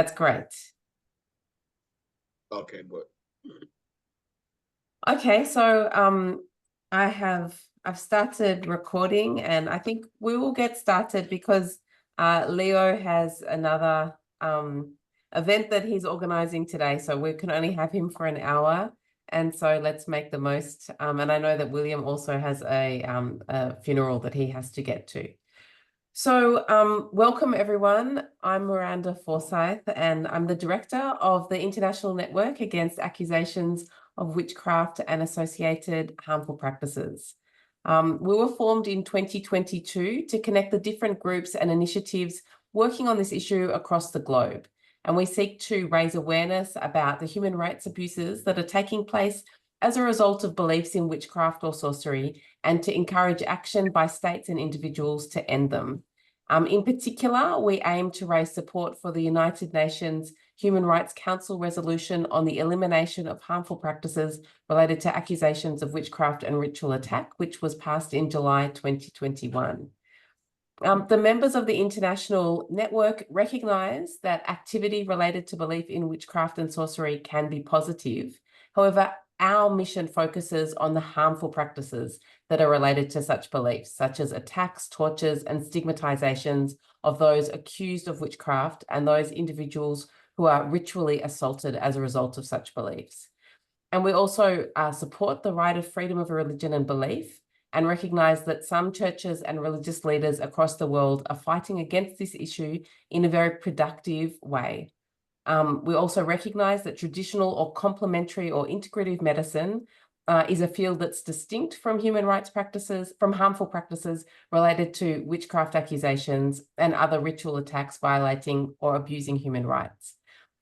That's great. Okay, but Okay, so I've started recording, and I think we will get started because Leo has another event that he's organizing today, so we can only have him for an hour, and so let's make the most. And I know that William also has a funeral that he has to get to. So welcome everyone. I'm Miranda Forsyth, and I'm the director of the International Network Against Accusations of Witchcraft and Associated Harmful Practices. We were formed in 2022 to connect the different groups and initiatives working on this issue across the globe. And we seek to raise awareness about the human rights abuses that are taking place as a result of beliefs in witchcraft or sorcery, and to encourage action by states and individuals to end them. In particular, we aim to raise support for the United Nations Human Rights Council resolution on the elimination of harmful practices related to accusations of witchcraft and ritual attack, which was passed in July 2021. The members of the international network recognise that activity related to belief in witchcraft and sorcery can be positive. However, our mission focuses on the harmful practices that are related to such beliefs, such as attacks, tortures, and stigmatizations of those accused of witchcraft and those individuals who are ritually assaulted as a result of such beliefs. And we also support the right of freedom of religion and belief, and recognise that some churches and religious leaders across the world are fighting against this issue in a very productive way. We also recognise that traditional or complementary or integrative medicine is a field that's distinct from human rights practices, from harmful practices related to witchcraft accusations and other ritual attacks violating or abusing human rights.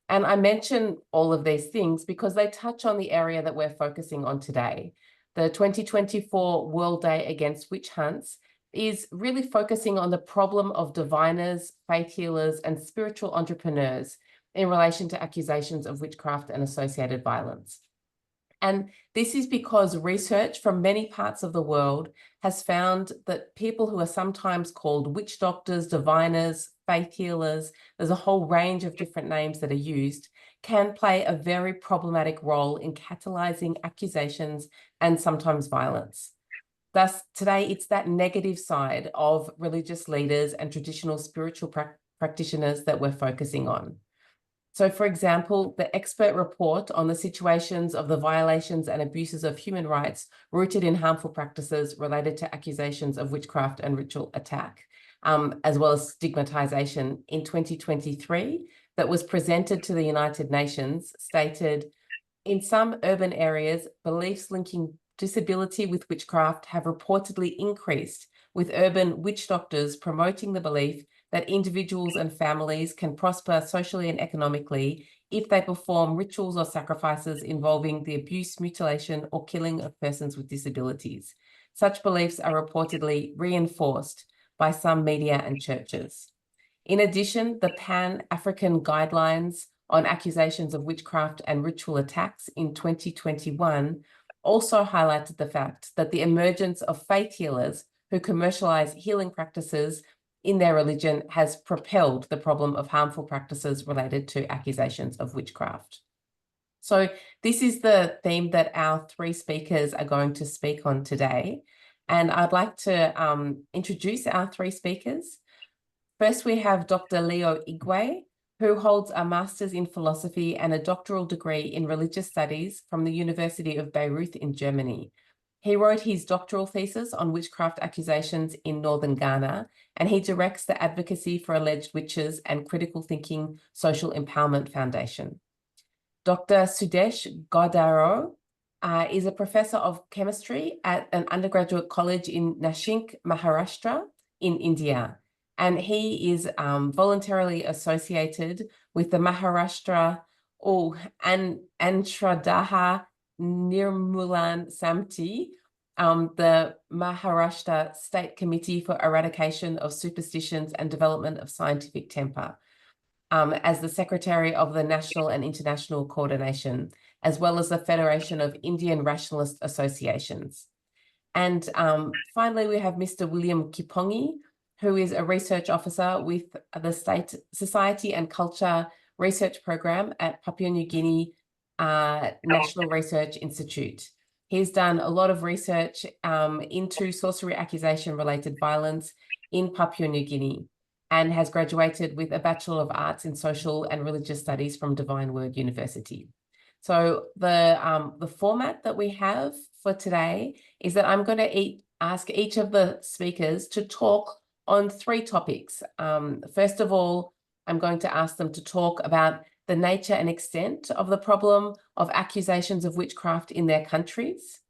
And I mention all of these things because they touch on the area that we're focusing on today. The 2024 World Day Against Witch Hunts is really focusing on the problem of diviners, faith healers, and spiritual entrepreneurs in relation to accusations of witchcraft and associated violence. And this is because research from many parts of the world has found that people who are sometimes called witch doctors, diviners, faith healers, there's a whole range of different names that are used, can play a very problematic role in catalyzing accusations and sometimes violence. Thus, today, it's that negative side of religious leaders and traditional spiritual practitioners that we're focusing on. So, for example, the expert report on the situations of the violations and abuses of human rights rooted in harmful practices related to accusations of witchcraft and ritual attack, as well as stigmatization in 2023, that was presented to the United Nations, stated, in some urban areas, beliefs linking disability with witchcraft have reportedly increased, with urban witch doctors promoting the belief that individuals and families can prosper socially and economically if they perform rituals or sacrifices involving the abuse, mutilation, or killing of persons with disabilities. Such beliefs are reportedly reinforced by some media and churches. In addition, the Pan-African Guidelines on Accusations of Witchcraft and Ritual Attacks in 2021 also highlighted the fact that the emergence of faith healers who commercialize healing practices in their religion has propelled the problem of harmful practices related to accusations of witchcraft. So this is the theme that our three speakers are going to speak on today. And I'd like to introduce our three speakers. First, we have Dr. Leo Igwe, who holds a master's in philosophy and a doctoral degree in religious studies from the University of Beirut in Germany. He wrote his doctoral thesis on witchcraft accusations in northern Ghana, and he directs the Advocacy for Alleged Witches and Critical Thinking Social Empowerment Foundation. Dr. Sudesh Godaro is a professor of chemistry at an undergraduate college in Nashik, Maharashtra in India. And he is voluntarily associated with the Maharashtra Antradaha Nirmulan Samti, the Maharashtra State Committee for Eradication of Superstitions and Development of Scientific Temper, as the Secretary of the National and International Coordination, as well as the Federation of Indian Rationalist Associations. And finally, we have Mr. William Kipongi, who is a research officer with the State Society and Culture research program at Papua New Guinea National Research Institute. He's done a lot of research into sorcery accusation-related violence in Papua New Guinea and has graduated with a Bachelor of Arts in Social and Religious Studies from Divine Word University. So the format that we have for today is that I'm going to ask each of the speakers to talk on 3 topics. First of all, I'm going to ask them to talk about the nature and extent of the problem of accusations of witchcraft in their countries.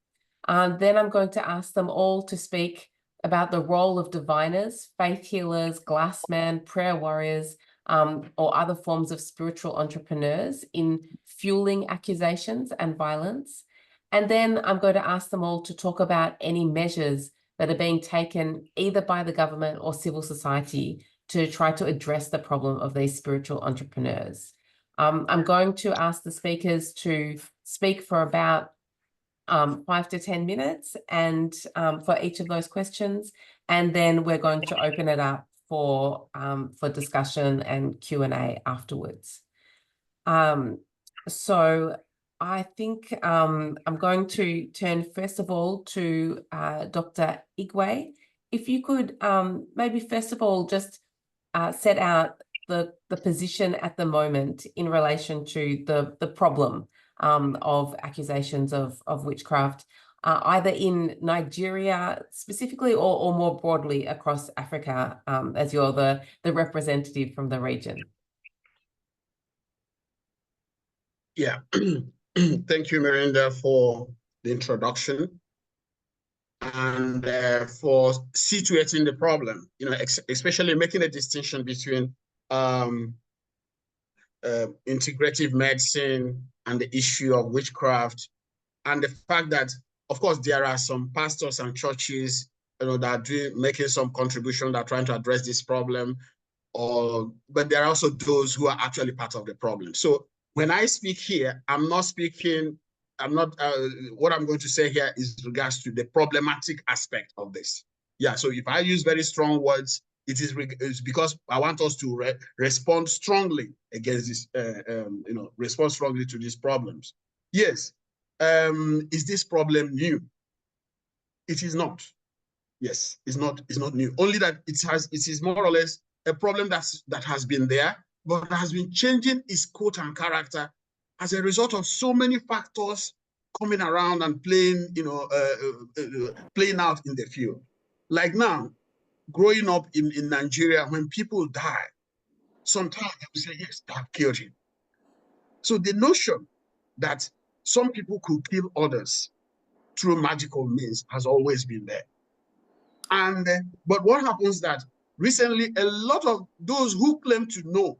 Then I'm going to ask them all to speak about the role of diviners, faith healers, glassmen, prayer warriors, or other forms of spiritual entrepreneurs in fueling accusations and violence. And then I'm going to ask them all to talk about any measures that are being taken either by the government or civil society to try to address the problem of these spiritual entrepreneurs. I'm going to ask the speakers to speak for about 5 to 10 minutes and for each of those questions, and then we're going to open it up for discussion and Q&A afterwards. So I think I'm going to turn first of all to Dr. Igwe. If you could maybe first of all just set out the position at the moment in relation to the problem of accusations of witchcraft, either in Nigeria specifically or more broadly across Africa, as you're the representative from the region. Yeah, thank you, Miranda, for the introduction and for situating the problem, especially making a distinction between integrative medicine and the issue of witchcraft, and the fact that, of course, there are some pastors and churches, that are making some contribution that are trying to address this problem, but there are also those who are actually part of the problem. So when I speak here, what I'm going to say here is regards to the problematic aspect of this. Yeah, so if I use very strong words, it's because I want us to respond strongly against this, respond strongly to these problems. Yes, is this problem new? It is not. Yes, it's not new. Only that it is more or less a problem that has been there, but has been changing its coat and character as a result of so many factors coming around and playing out in the field. Like now, growing up in Nigeria, when people die, sometimes they say, yes, they have killed him. So the notion that some people could kill others through magical means has always been there. And but what happens that recently a lot of those who claim to know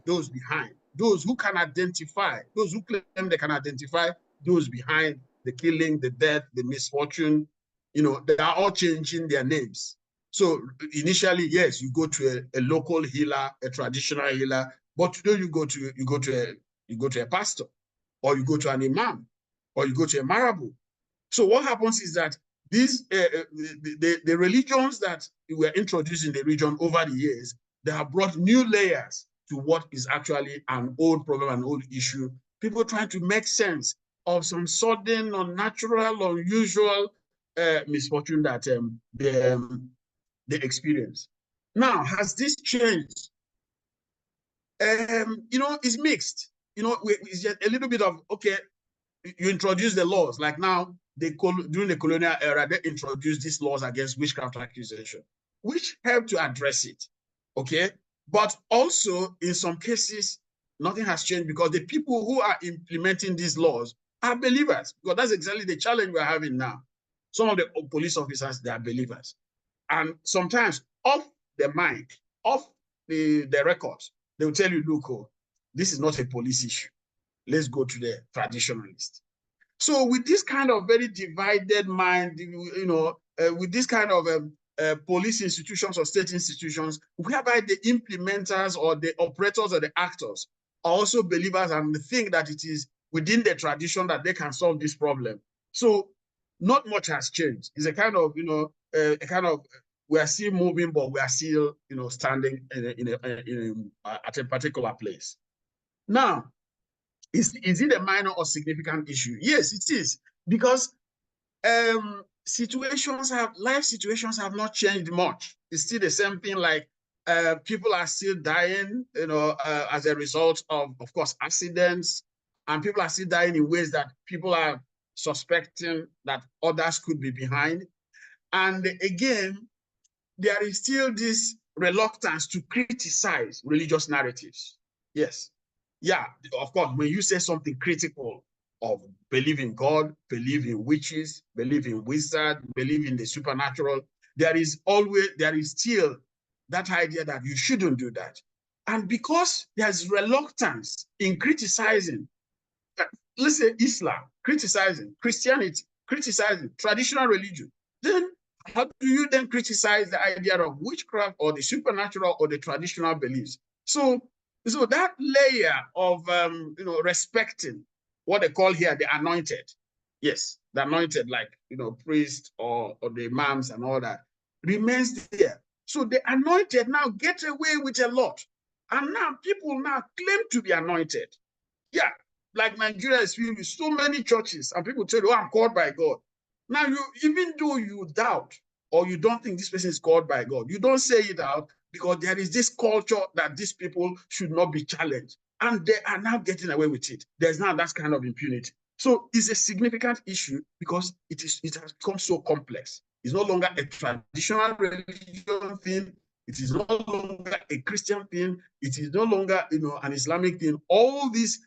those behind, those who can identify, those who claim they can identify those behind the killing, the death, the misfortune, they are all changing their names. So initially, yes, you go to a local healer, a traditional healer, but today you go to a pastor, or you go to an imam, or you go to a marabout. So what happens is that these the religions that were introduced in the region over the years, they have brought new layers to what is actually an old problem, an old issue. People trying to make sense of some sudden, unnatural, unusual misfortune that they experience. Now, has this changed? It's mixed. It's just a little bit of, okay, you introduce the laws. Like now, during the colonial era, they introduced these laws against witchcraft accusation, which helped to address it, okay? But also, in some cases, nothing has changed because the people who are implementing these laws are believers, because that's exactly the challenge we're having now. Some of the police officers, they are believers. And sometimes off the mic, off the records, they will tell you, look, this is not a police issue. Let's go to the traditionalist. So with this kind of very divided mind, with this kind of police institutions or state institutions, whereby the implementers or the operators or the actors are also believers and think that it is within the tradition that they can solve this problem. So not much has changed. It's a kind of, we are still moving, but we are still, standing at a particular place. Now, is it a minor or significant issue? Yes, it is, because life situations have not changed much. It's still the same thing. Like people are still dying, as a result of course, accidents, and people are still dying in ways that people are suspecting that others could be behind. And again, there is still this reluctance to criticize religious narratives. Yes. Yeah, of course, when you say something critical of believe in God, believe in witches, believe in wizards, believe in the supernatural, there is still that idea that you shouldn't do that. And because there's reluctance in criticizing, let's say Islam, criticizing Christianity, criticizing traditional religion, then how do you then criticize the idea of witchcraft or the supernatural or the traditional beliefs? So that layer of respecting what they call here the anointed, yes, the anointed, like priests or the imams and all that, remains there. So the anointed now get away with a lot, and now people now claim to be anointed. Yeah, like Nigeria is filled with so many churches, and people tell you, "Oh, I'm called by God." Now, even though you doubt or you don't think this person is called by God, you don't say it out, because there is this culture that these people should not be challenged, and they are now getting away with it. There's now that kind of impunity. So it's a significant issue, because it has become so complex. It's no longer a traditional religion thing. It is no longer a Christian thing. It is no longer an Islamic thing. All these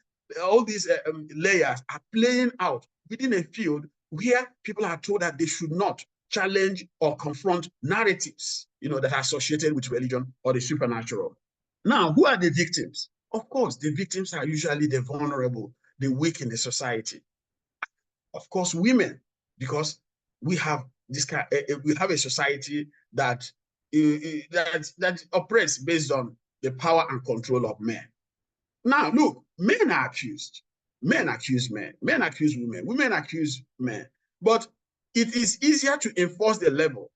layers are playing out within a field where people are told that they should not challenge or confront narratives, that are associated with religion or the supernatural. Now, who are the victims? Of course, the victims are usually the vulnerable, the weak in the society. Of course, women, because we have a society that operates based on the power and control of men. Now, look, men are accused. Men accuse men. Men accuse women. Women accuse men. But it is easier to enforce the level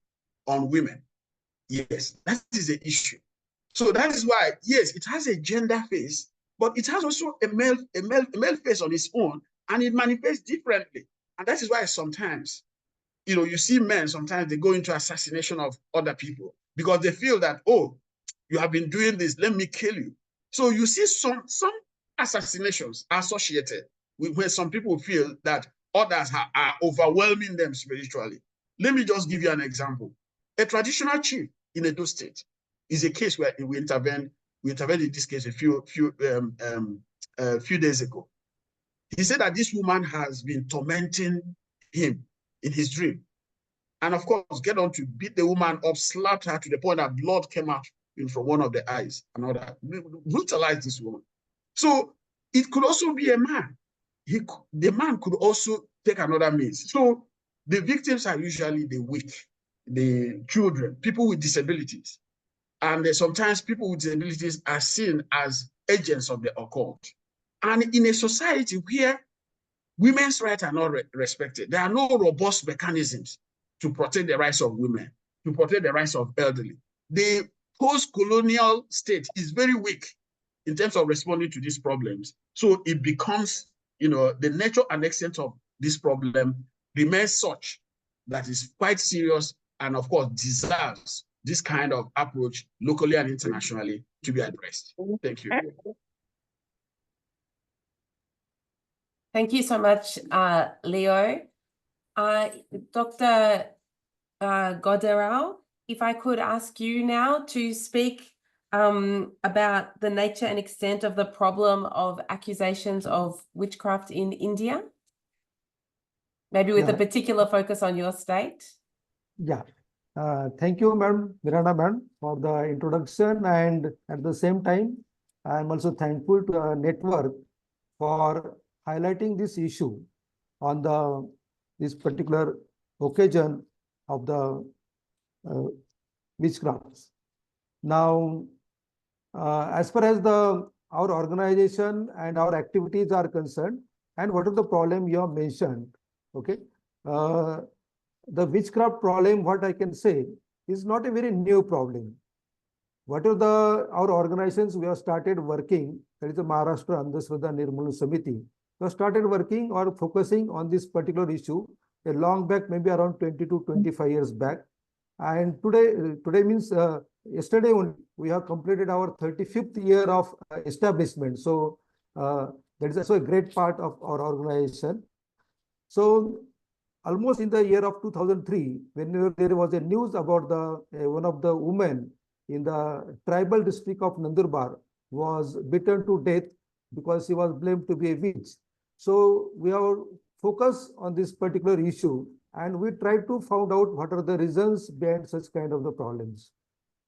on women. Yes, that is the issue. So that is why, yes, it has a gender face, but it has also a male face on its own, and it manifests differently. And that is why sometimes, you see men, sometimes they go into assassination of other people because they feel that, oh, you have been doing this, let me kill you. So you see some assassinations associated with where some people feel that others are overwhelming them spiritually. Let me just give you an example. A traditional chief in Edo State is a case where we intervened. We intervened in this case a few days ago. He said that this woman has been tormenting him in his dream. And of course, get on to beat the woman up, slapped her to the point that blood came out from one of the eyes, and all that. Brutalized this woman. So it could also be a man. The man could also take another means. So the victims are usually the weak, the children, people with disabilities. And sometimes people with disabilities are seen as agents of the occult. And in a society where women's rights are not respected, there are no robust mechanisms to protect the rights of women, to protect the rights of elderly. The post-colonial state is very weak in terms of responding to these problems. So it becomes, the nature and extent of this problem remains such that is quite serious, and of course deserves this kind of approach locally and internationally to be addressed. Thank you. Thank you so much, Leo. Dr. Goderau, if I could ask you now to speak about the nature and extent of the problem of accusations of witchcraft in India, maybe with a particular focus on your state. Yeah. Thank you, Madam Miranda, Madam, for the introduction, and at the same time, I am also thankful to our network for highlighting this issue on this particular occasion of the witchcrafts. Now, as far as our organization and our activities are concerned, and what is the problem you have mentioned, okay? The witchcraft problem, what I can say, is not a very new problem. What are our organizations we have started working, that is the Maharashtra Andhashraddha Nirmulana Samiti, we have started working or focusing on this particular issue a long back, maybe around 20 to 25 years back. And today means yesterday only, we have completed our 35th year of establishment. So that is also a great part of our organization. So almost in the year of 2003, when there was a news about the one of the women in the tribal district of Nandurbar was beaten to death because she was blamed to be a witch. So we have focused on this particular issue and we try to find out what are the reasons behind such kind of the problems.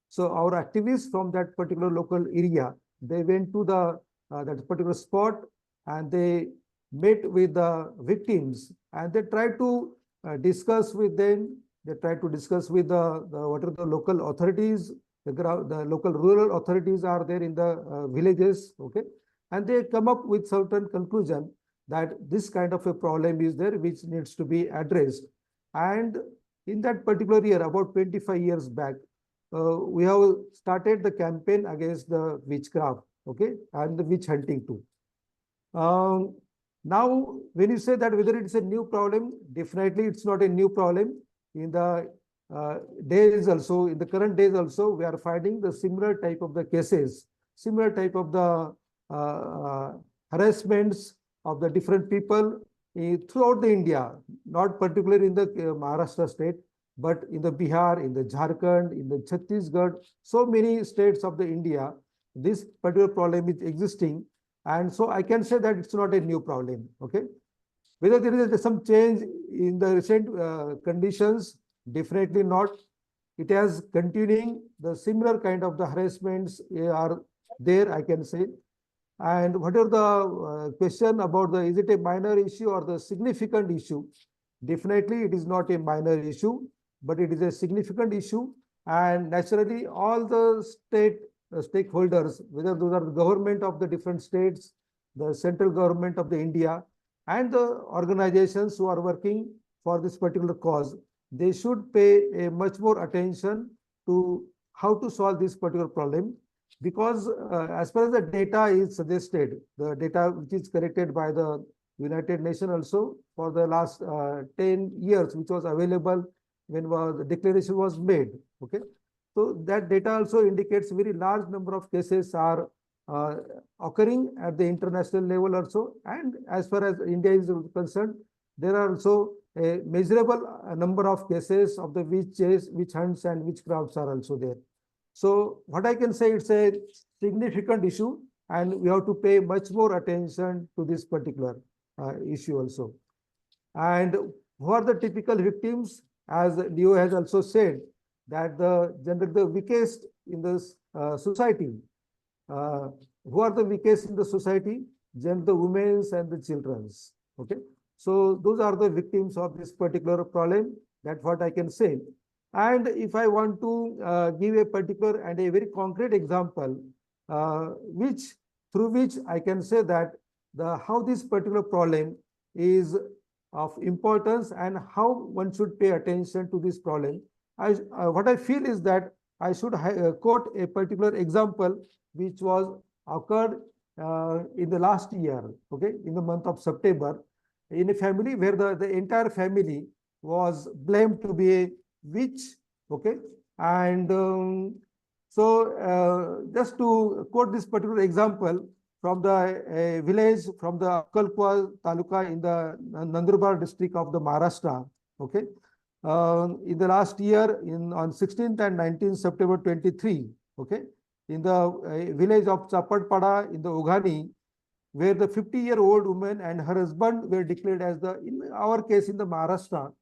So our activists from that particular local area, they went to the that particular spot and they met with the victims and they tried to discuss with them. They tried to discuss with what are the local authorities, the local rural authorities are there in the villages, okay, and they come up with certain conclusion that this kind of a problem is there which needs to be addressed. And in that particular year, about 25 years back, we have started the campaign against the witchcraft, okay, and the witch hunting too. Now, when you say that whether it's a new problem, definitely it's not a new problem. In the days also, in the current days also, we are finding the similar type of the cases, similar type of the harassments of the different people throughout the India, not particularly in the Maharashtra state, but in the Bihar, in the Jharkhand, in the Chhattisgarh, so many states of the India, this particular problem is existing. And so I can say that it's not a new problem, okay? Whether there is some change in the recent conditions, definitely not. It has continuing, the similar kind of the harassments are there, I can say. And what are the question about is it a minor issue or the significant issue? Definitely it is not a minor issue, but it is a significant issue. And naturally all the stakeholders, whether those are the government of the different states, the central government of the India, and the organizations who are working for this particular cause, they should pay a much more attention to how to solve this particular problem. Because as far as the data is suggested, the data which is collected by the United Nations also for the last 10 years, which was available when the declaration was made, okay? So that data also indicates very large number of cases are occurring at the international level also. And as far as India is concerned, there are also a measurable number of cases of the witch hunts and witchcrafts are also there. So what I can say, it's a significant issue and we have to pay much more attention to this particular issue also. And who are the typical victims? As Leo has also said, that the weakest in the society. Who are the weakest in the society? Generally the women and the children. Okay, so those are the victims of this particular problem. That's what I can say. And if I want to give a particular and a very concrete example, through which I can say that how this particular problem is of importance and how one should pay attention to this problem. What I feel is that I should quote a particular example which was occurred in the last year, okay, in the month of September, in a family where the entire family was blamed to be a witch, okay, and just to quote this particular example from the village, from the Akkalpur Taluka in the Nandurbar district of the Maharashtra, okay. In the last year, on 16th and 19th September 23, okay, in the village of Chapadpada in the Ughani, where the 50-year-old woman and her husband were declared as in our case in the Maharashtra,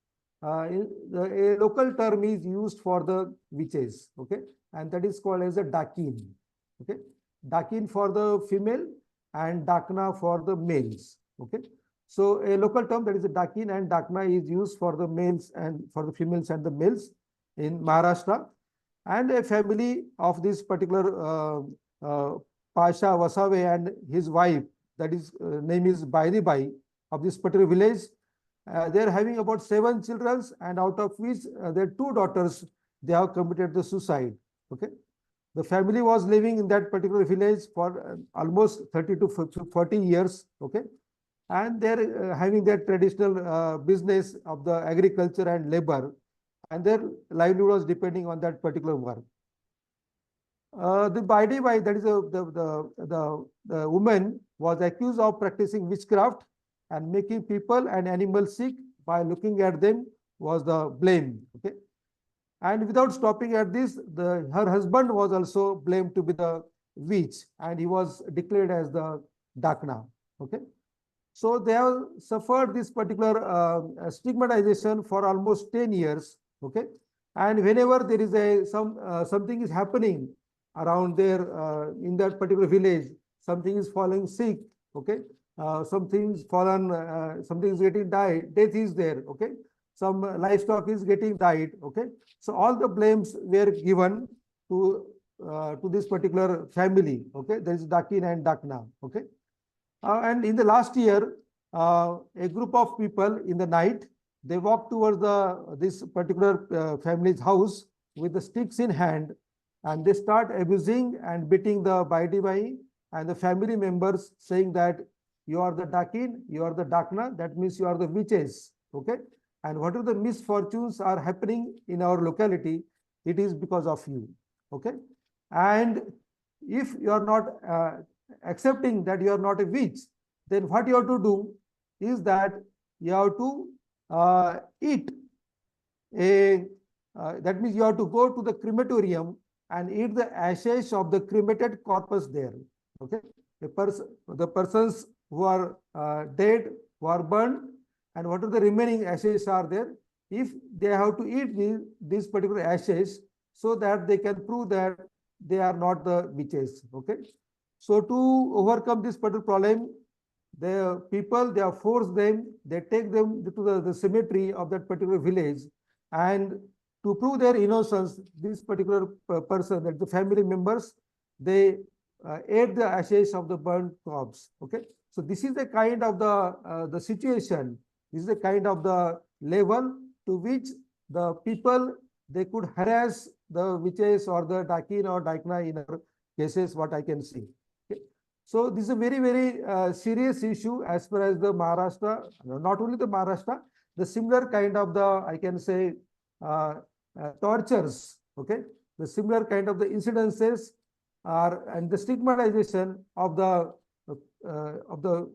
a local term is used for the witches, okay, and that is called as a dakin, okay, dakin for the female and dakna for the males, okay. So a local term, that is a dakin and dakna, is used for the males and for the females and the males in Maharashtra. And a family of this particular Pasha Vasave and his wife, that is name is Bairi Bai, of this particular village. They are having about 7 children, and out of which their 2 daughters they have committed the suicide. Okay. The family was living in that particular village for almost 30 to 40 years. Okay. And they're having their traditional business of the agriculture and labor, and their livelihood was depending on that particular work. The Baidibai, that is the woman was accused of practicing witchcraft and making people and animals sick by looking at them was the blame. Okay. And without stopping at this, her husband was also blamed to be the witch, and he was declared as the Dakna. Okay. So they have suffered this particular stigmatization for almost 10 years. Okay. And whenever there is something is happening around there in that particular village, something is falling sick. Okay. Something is fallen, something is getting died, death is there. Okay. Some livestock is getting died. Okay. So all the blames were given to this particular family. Okay. There is Dakin and Dakna. Okay. And in the last year, a group of people in the night, they walked towards this particular family's house with the sticks in hand, and they start abusing and beating the Baidibai and the family members, saying that you are the Dakin, you are the Dakna, that means you are the witches. Okay. And whatever the misfortunes are happening in our locality, it is because of you. Okay. And if you are not accepting that you are not a witch, then what you have to do is that you have to eat that means you have to go to the crematorium and eat the ashes of the cremated corpus there. Okay. The persons who are dead, who are burned, and what are the remaining ashes are there, if they have to eat these particular ashes, so that they can prove that they are not the witches. Okay. So to overcome this particular problem, the people, they have forced them, they take them to the cemetery of that particular village, and to prove their innocence, this particular person, that the family members, they ate the ashes of the burnt corpse. Okay. So this is the kind of the situation. This is the kind of the level to which the people, they could harass the witches or the Dakin or Daikna in our cases, what I can see. Okay. So this is a very, very serious issue as far as the Maharashtra, not only the Maharashtra, the similar kind of the, I can say, tortures. Okay. The similar kind of the incidences are, and the stigmatization of the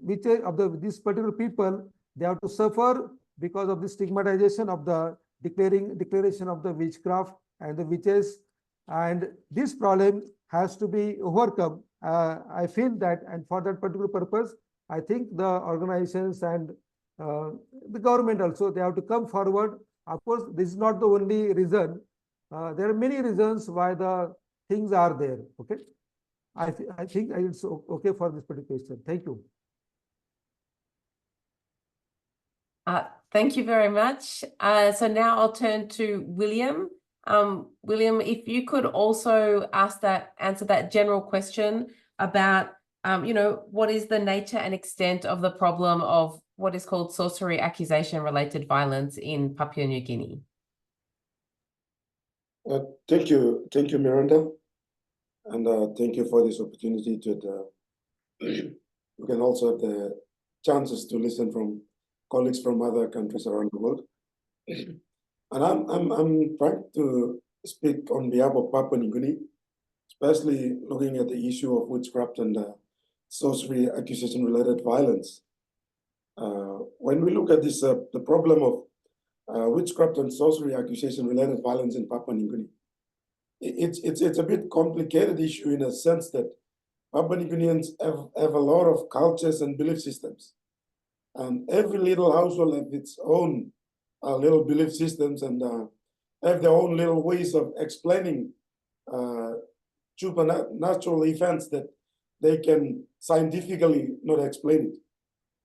witches, of these particular people, they have to suffer because of the stigmatization of the declaration of the witchcraft and the witches, and this problem has to be overcome. I feel that, and for that particular purpose, I think the organizations and the government also, they have to come forward. Of course, this is not the only reason. There are many reasons why the things are there. Okay. I think it's okay for this particular question. Thank you. Thank you very much. So now I'll turn to William. William, if you could also answer that general question about, what is the nature and extent of the problem of what is called sorcery accusation-related violence in Papua New Guinea? Thank you, Miranda, and thank you for this opportunity to. We can also have the chances to listen from colleagues from other countries around the world. And I'm trying to speak on behalf of Papua New Guinea, especially looking at the issue of witchcraft and sorcery accusation-related violence. When we look at this, the problem of witchcraft and sorcery accusation-related violence in Papua New Guinea, it's a bit complicated issue in a sense that Papua New Guineans have a lot of cultures and belief systems. And every little household has its own little belief systems and have their own little ways of explaining supernatural events that they can scientifically not explain it.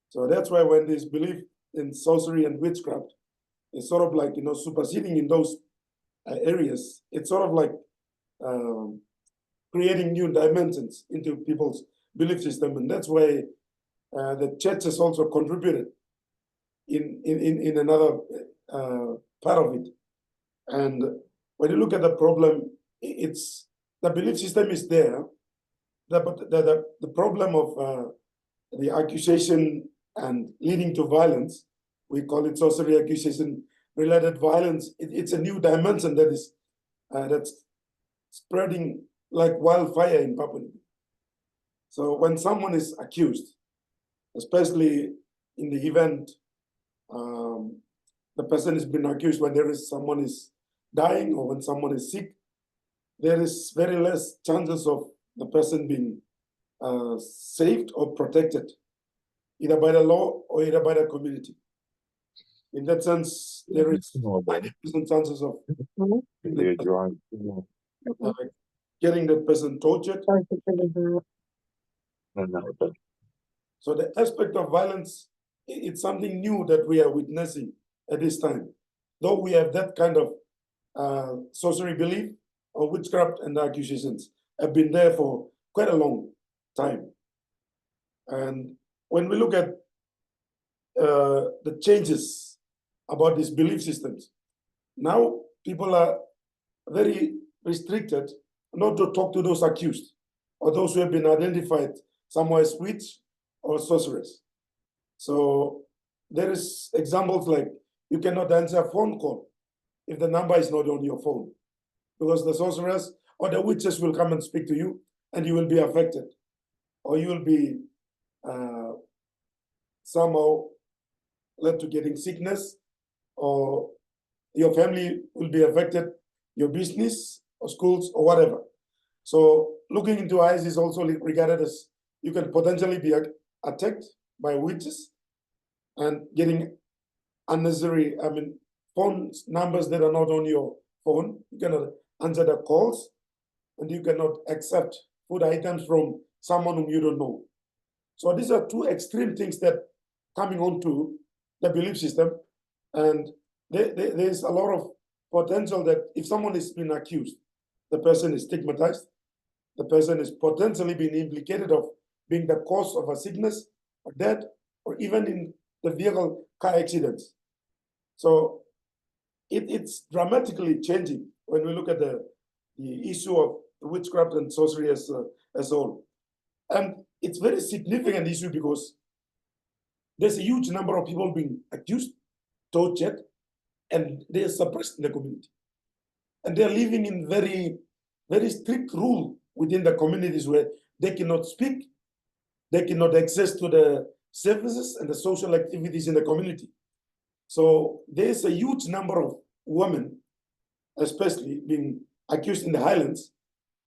So that's why when this belief in sorcery and witchcraft is sort of like, superseding in those areas, it's sort of like creating new dimensions into people's belief system. And that's why the church has also contributed in another part of it. And when you look at the problem, it's the belief system is there. The problem of the accusation and leading to violence, we call it sorcery accusation related violence. It's a new dimension that is that's spreading like wildfire in Papua New Guinea. So when someone is accused, especially in the event the person has been accused when someone is dying or when someone is sick, there is very less chances of the person being saved or protected, either by the law or either by the community. In that sense, there is 90% chances of getting that person tortured. So the aspect of violence, it's something new that we are witnessing at this time. Though we have that kind of sorcery belief or witchcraft and accusations have been there for quite a long time. And when we look at the changes about these belief systems, now people are very restricted not to talk to those accused or those who have been identified somewhere as witch or sorceress. So there is examples like you cannot answer a phone call if the number is not on your phone, because the sorcerers or the witches will come and speak to you and you will be affected, or you will be somehow led to getting sickness, or your family will be affected, your business or schools or whatever. So looking into eyes is also regarded as you can potentially be attacked by witches and getting unnecessary, phone numbers that are not on your phone. You cannot answer the calls, and you cannot accept food items from someone whom you don't know. So these are two extreme things that coming onto the belief system, and there's a lot of potential that if someone is being accused, the person is stigmatized, the person is potentially being implicated of being the cause of a sickness or death, or even in the vehicle car accidents. So it's dramatically changing when we look at the issue of witchcraft and sorcery as a whole. And it's a very significant issue because there's a huge number of people being accused, tortured, and they are suppressed in the community. And they're living in very, very strict rule within the communities where they cannot speak, they cannot access to the services and the social activities in the community. So there's a huge number of women, especially being accused in the highlands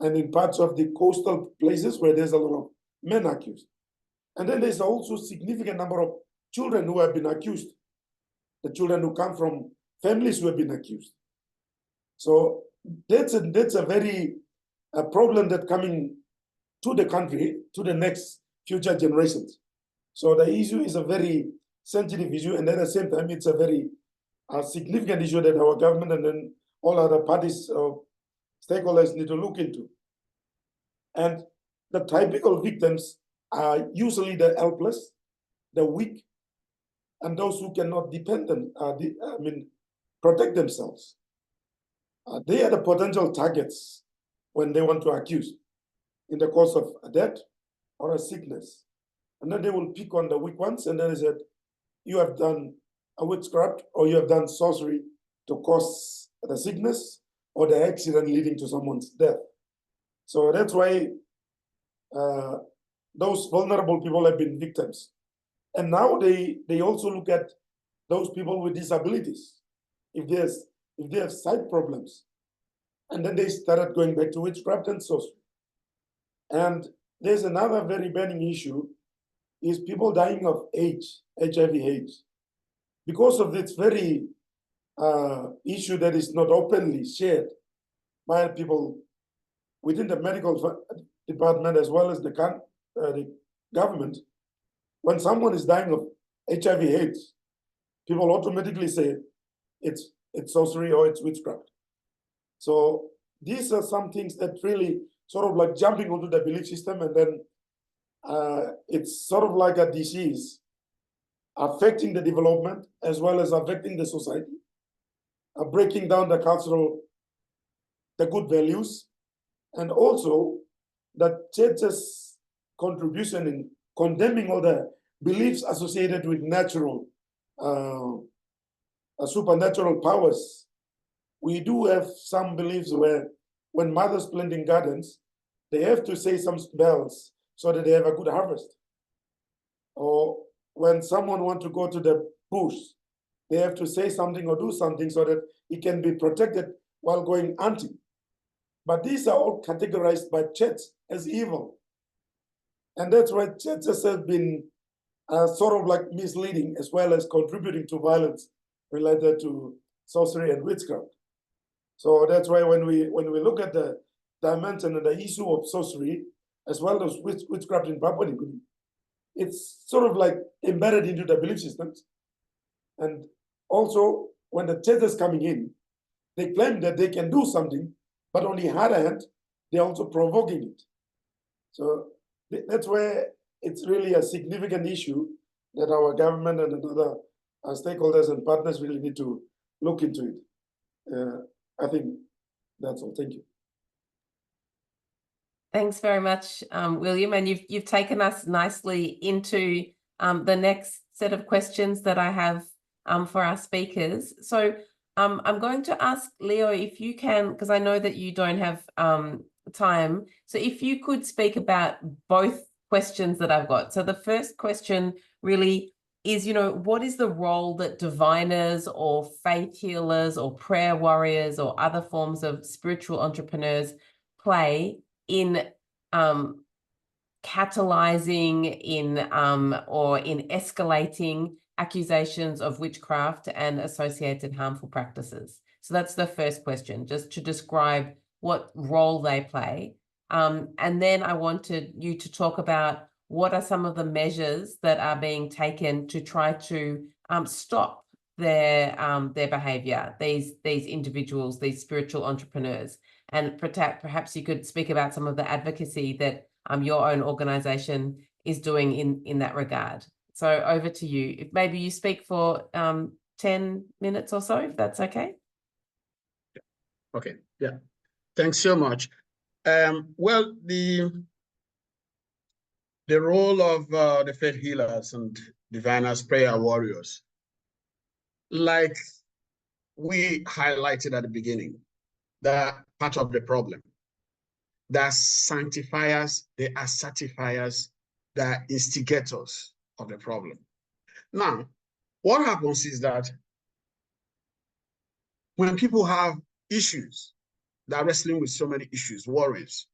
and in parts of the coastal places where there's a lot of men accused. And then there's also a significant number of children who have been accused, the children who come from families who have been accused. So that's a very problem that coming to the country, to the next future generations. So the issue is a very sensitive issue, and at the same time, it's a very significant issue that our government and then all other parties or stakeholders need to look into. And the typical victims are usually the helpless, the weak, and those who cannot protect themselves. They are the potential targets when they want to accuse in the course of a death or a sickness. And then they will pick on the weak ones, and then they said, you have done a witchcraft or you have done sorcery to cause the sickness or the accident leading to someone's death. So that's why those vulnerable people have been victims. And now they also look at those people with disabilities, if they have sight problems. And then they started going back to witchcraft and sorcery. And there's another very burning issue, is people dying of HIV/AIDS. Because of this very issue that is not openly shared by people within the medical department as well as the government, when someone is dying of HIV/AIDS, people automatically say it's sorcery or it's witchcraft. So these are some things that really sort of like jumping onto the belief system, and then it's sort of like a disease affecting the development as well as affecting the society, breaking down the cultural the good values, and also the church's contribution in condemning all the beliefs associated with natural, supernatural powers. We do have some beliefs where when mothers planting gardens, they have to say some spells so that they have a good harvest. Or when someone wants to go to the bush, they have to say something or do something so that it can be protected while going hunting. But these are all categorized by church as evil. And that's why churches have been sort of like misleading as well as contributing to violence related to sorcery and witchcraft. So that's why when we look at the dimension and the issue of sorcery, as well as witchcraft in Papua New Guinea, it's sort of like embedded into the belief systems. And also, when the church is coming in, they claim that they can do something, but on the other hand, they're also provoking it. So that's where it's really a significant issue that our government and other stakeholders and partners really need to look into it. I think that's all. Thank you. Thanks very much, William, and you've taken us nicely into the next set of questions that I have for our speakers. So I'm going to ask Leo if you can, because I know that you don't have time. So if you could speak about both questions that I've got. So the first question really is, what is the role that diviners or faith healers or prayer warriors or other forms of spiritual entrepreneurs play in catalyzing or in escalating accusations of witchcraft and associated harmful practices? So that's the first question, just to describe what role they play. And then I wanted you to talk about what are some of the measures that are being taken to try to stop their behavior, these individuals, these spiritual entrepreneurs. And perhaps you could speak about some of the advocacy that your own organization is doing in that regard. So over to you. If maybe you speak for 10 minutes or so, if that's okay. Okay, yeah. Thanks so much. Well, the role of the faith healers and diviners, prayer warriors, like we highlighted at the beginning, they're part of the problem. They're sanctifiers, they are certifiers, they're instigators of the problem. Now, what happens is that when people have issues, they're wrestling with so many issues, worries,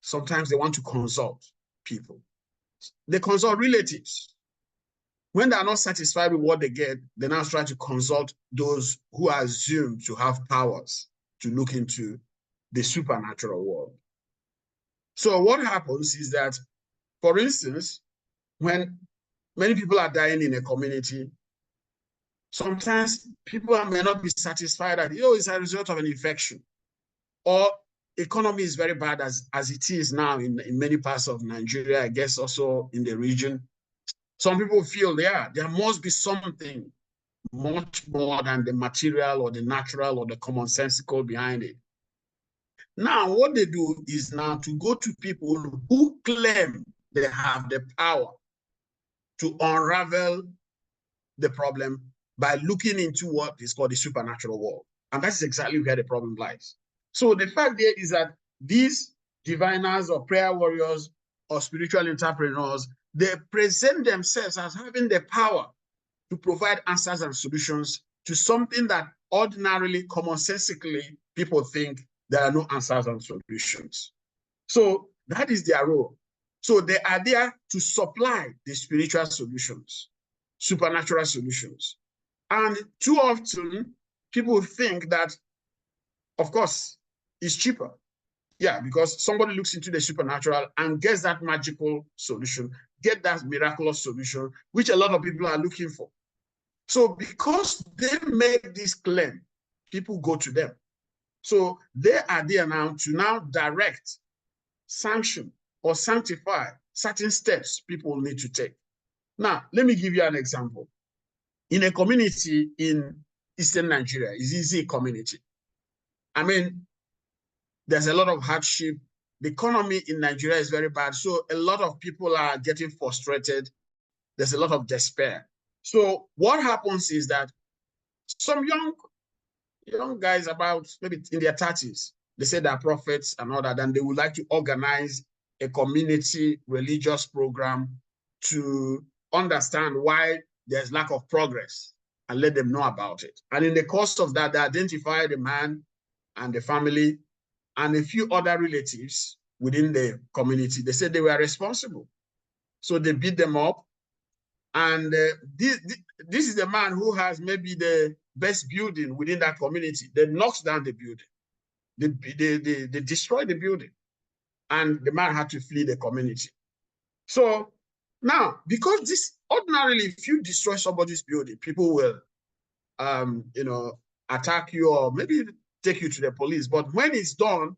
sometimes they want to consult people. They consult relatives. When they are not satisfied with what they get, they now try to consult those who are assumed to have powers to look into the supernatural world. So what happens is that, for instance, when many people are dying in a community, sometimes people may not be satisfied that, it's a result of an infection, or economy is very bad as it is now in many parts of Nigeria, I guess also in the region. Some people feel, there must be something much more than the material or the natural or the commonsensical behind it. Now, what they do is now to go to people who claim they have the power to unravel the problem by looking into what is called the supernatural world. And that's exactly where the problem lies. So the fact there is that these diviners or prayer warriors or spiritual entrepreneurs, they present themselves as having the power to provide answers and solutions to something that ordinarily, commonsensically, people think there are no answers and solutions. So that is their role. So they are there to supply the spiritual solutions, supernatural solutions. And too often, people think that, of course, it's cheaper. Yeah, because somebody looks into the supernatural and gets that magical solution, get that miraculous solution, which a lot of people are looking for. So because they make this claim, people go to them. So they are there now to direct, sanction, or sanctify certain steps people need to take. Now, let me give you an example. In a community in Eastern Nigeria, Izizi community, I mean, there's a lot of hardship. The economy in Nigeria is very bad. So a lot of people are getting frustrated. There's a lot of despair. So what happens is that some young guys about maybe in their 30s, they say they're prophets and all that, and they would like to organize a community religious program to understand why there's lack of progress and let them know about it. And in the course of that, they identify the man and the family and a few other relatives within the community. They said they were responsible. So they beat them up. And this is the man who has maybe the best building within that community. They knocked down the building. They destroyed the building. And the man had to flee the community. So now, because this ordinarily, if you destroy somebody's building, people will, attack you or maybe take you to the police. But when it's done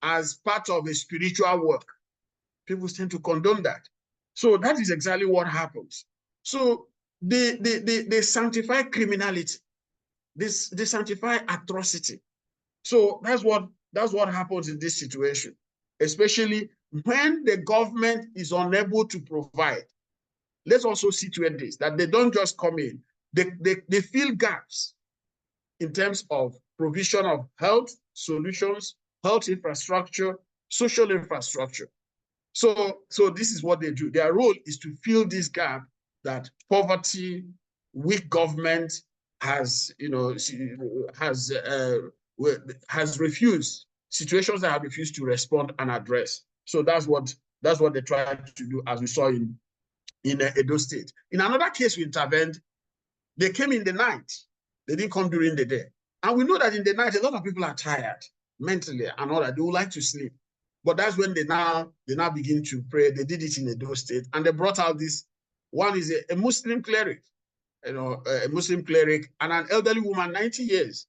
as part of a spiritual work, people tend to condone that. So that is exactly what happens. So they sanctify criminality. They sanctify atrocity. So that's what happens in this situation, especially when the government is unable to provide. Let's also situate this, that they don't just come in. They fill gaps in terms of provision of health solutions, health infrastructure, social infrastructure. So this is what they do. Their role is to fill this gap that poverty, weak government has refused, situations that have refused to respond and address. So that's what they tried to do, as we saw in Edo State. In another case, we intervened. They came in the night. They didn't come during the day. And we know that in the night, a lot of people are tired mentally and all that. They would like to sleep. But that's when they now begin to pray. They did it in Edo State. And they brought out this, one is a Muslim cleric, a Muslim cleric and an elderly woman, 90 years.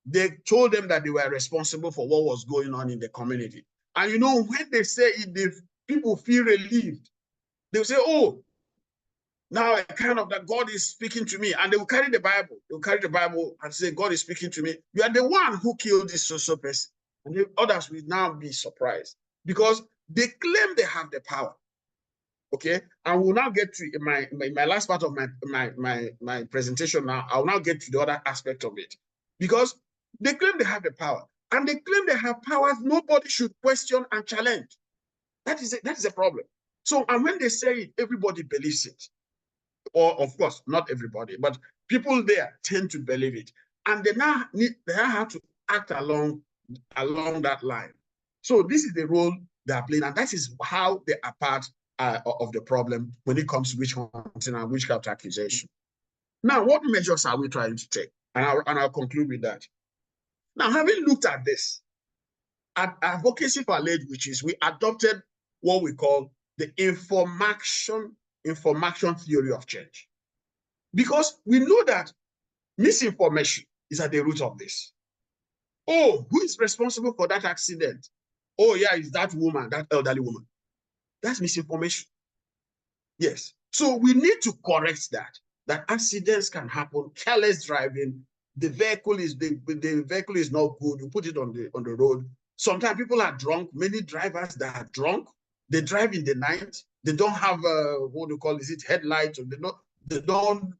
They told them that they were responsible for what was going on in the community. And when they say it, people feel relieved. They'll say, oh, now kind of that God is speaking to me. And they will carry the Bible. They will carry the Bible and say, God is speaking to me. You are the one who killed this social person. And the others will now be surprised because they claim they have the power. Okay, and we'll now get to in my last part of my presentation. Now I'll now get to the other aspect of it, because they claim they have the power, and they claim they have powers nobody should question and challenge. That is a problem. So, and when they say it, everybody believes it, or of course not everybody, but people there tend to believe it, and they now have to act along that line. So this is the role they are playing, and that is how they are part of the problem when it comes to witch hunting and witchcraft accusation. Now, what measures are we trying to take? And I'll conclude with that. Now, having looked at this, at Advocacy for Alleged Witches, we adopted what we call the information theory of change. Because we know that misinformation is at the root of this. Oh, who is responsible for that accident? Oh, yeah, it's that woman, that elderly woman. That's misinformation. Yes. So we need to correct that accidents can happen, careless driving, the vehicle is not good, you put it on the road. Sometimes people are drunk, many drivers that are drunk, they drive in the night, they don't have what do you call it, headlights, or they don't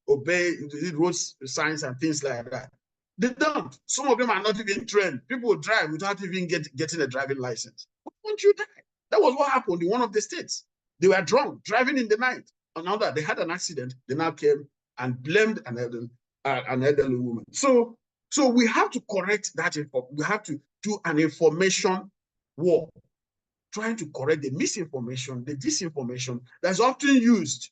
obey road signs and things like that. They don't. Some of them are not even trained. People drive without even getting a driving license. Why won't you die? That was what happened in one of the states. They were drunk, driving in the night. And now that they had an accident, they now came and blamed an elderly woman. So we have to correct that. We have to do an information war, trying to correct the misinformation, the disinformation that's often used,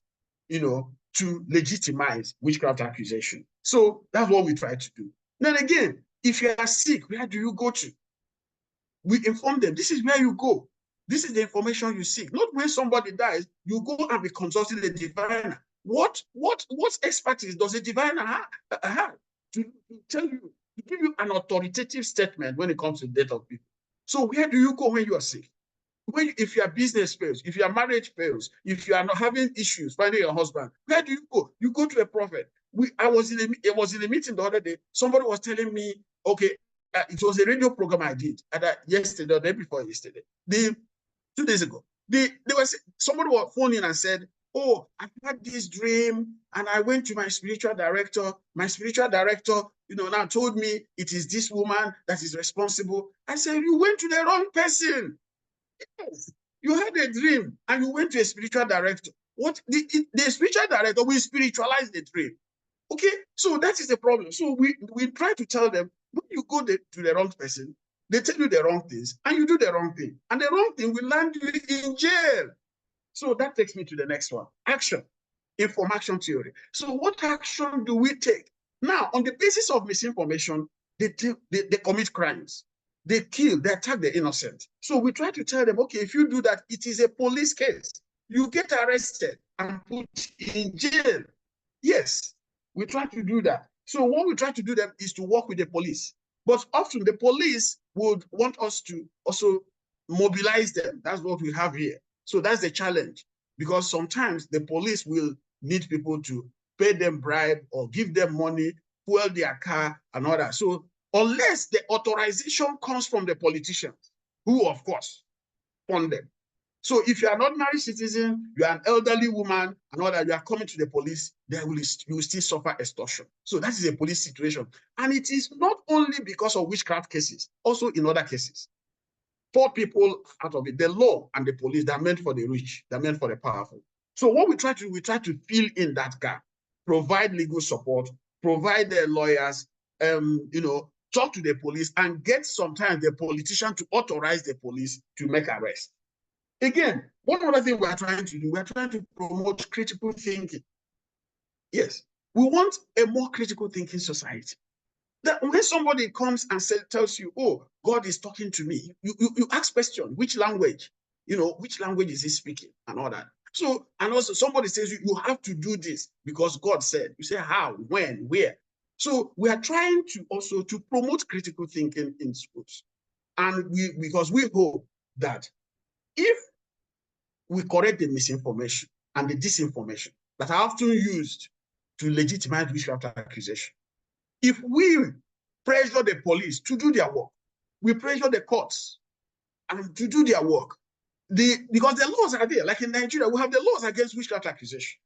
to legitimize witchcraft accusation. So that's what we try to do. Then again, if you are sick, where do you go to? We inform them, this is where you go. This is the information you seek. Not when somebody dies, you go and be consulting the diviner. What expertise does a diviner have to tell you, to give you an authoritative statement when it comes to the death of people? So where do you go when you are sick? If your business fails, if your marriage fails, if you are not having issues finding your husband, where do you go? You go to a prophet. I was in a meeting the other day. Somebody was telling me, okay, it was a radio program I did yesterday or the day before yesterday. 2 days ago. Somebody was phoning and said, "Oh, I had this dream, and I went to my spiritual director. My spiritual director, now told me it is this woman that is responsible." I said, "You went to the wrong person. Yes, you had a dream, and you went to a spiritual director. What the spiritual director will spiritualize the dream. Okay, so that is the problem. So we try to tell them, when you go to the wrong person, they tell you the wrong things, and you do the wrong thing, and the wrong thing will land you in jail." So that takes me to the next one: action, information theory. So what action do we take now on the basis of misinformation? They commit crimes, they kill, they attack the innocent. So we try to tell them, okay, if you do that, it is a police case. You get arrested and put in jail. Yes, we try to do that. So what we try to do them is to work with the police. But often the police would want us to also mobilize them. That's what we have here. So that's the challenge, because sometimes the police will need people to pay them bribe or give them money, fuel their car and all that. So unless the authorization comes from the politicians, who of course fund them. So if you are an ordinary citizen, you are an elderly woman, and all that, you are coming to the police, you will still suffer extortion. So that is a police situation. And it is not only because of witchcraft cases, also in other cases. 4 people out of it, the law and the police, they're meant for the rich, they're meant for the powerful. So what we try to fill in that gap, provide legal support, provide the lawyers, talk to the police, and get sometimes the politician to authorize the police to make arrests. Again, one other thing we're trying to do, we're trying to promote critical thinking. Yes, we want a more critical thinking society. That when somebody comes and tells you, "Oh, God is talking to me," you ask question, which language? Which language is he speaking and all that. So, and also somebody says you have to do this because God said. You say how, when, where. So we are trying to also to promote critical thinking in schools. And because we hope that if we correct the misinformation and the disinformation that are often used to legitimize witchcraft accusation, if we pressure the police to do their work, we pressure the courts and to do their work, because the laws are there. Like in Nigeria, we have the laws against witchcraft accusation.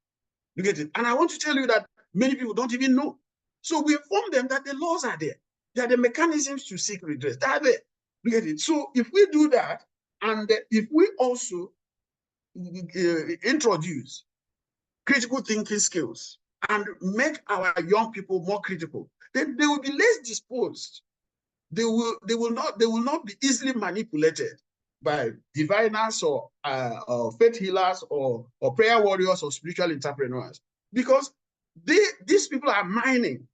You get it? And I want to tell you that many people don't even know. So we inform them that the laws are there. There are the mechanisms to seek redress. They are there. You get it? So if we do that, and if we also introduce critical thinking skills and make our young people more critical, then they will be less disposed. They will not be easily manipulated by diviners or faith healers or prayer warriors or spiritual entrepreneurs, because these people are mining,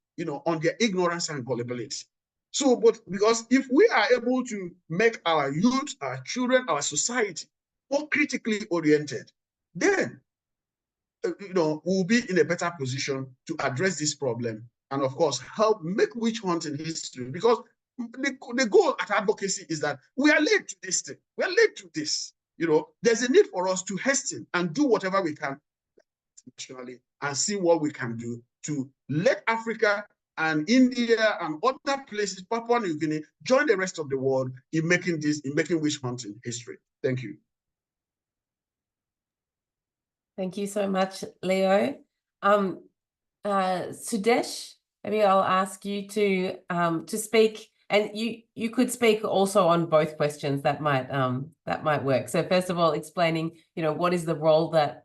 on their ignorance and gullibility. So, but because if we are able to make our youth, our children, our society more critically oriented, then we'll be in a better position to address this problem and, of course, help make witch hunting history. Because the goal at advocacy is that we are late to this thing. We are late to this. There's a need for us to hasten and do whatever we can nationally and see what we can do to let Africa and India and other places, Papua New Guinea, join the rest of the world in making witch hunting history. Thank you. Thank you so much, Leo. Sudesh, maybe I'll ask you to speak, and you could speak also on both questions. That might work. So first of all, explaining, what is the role that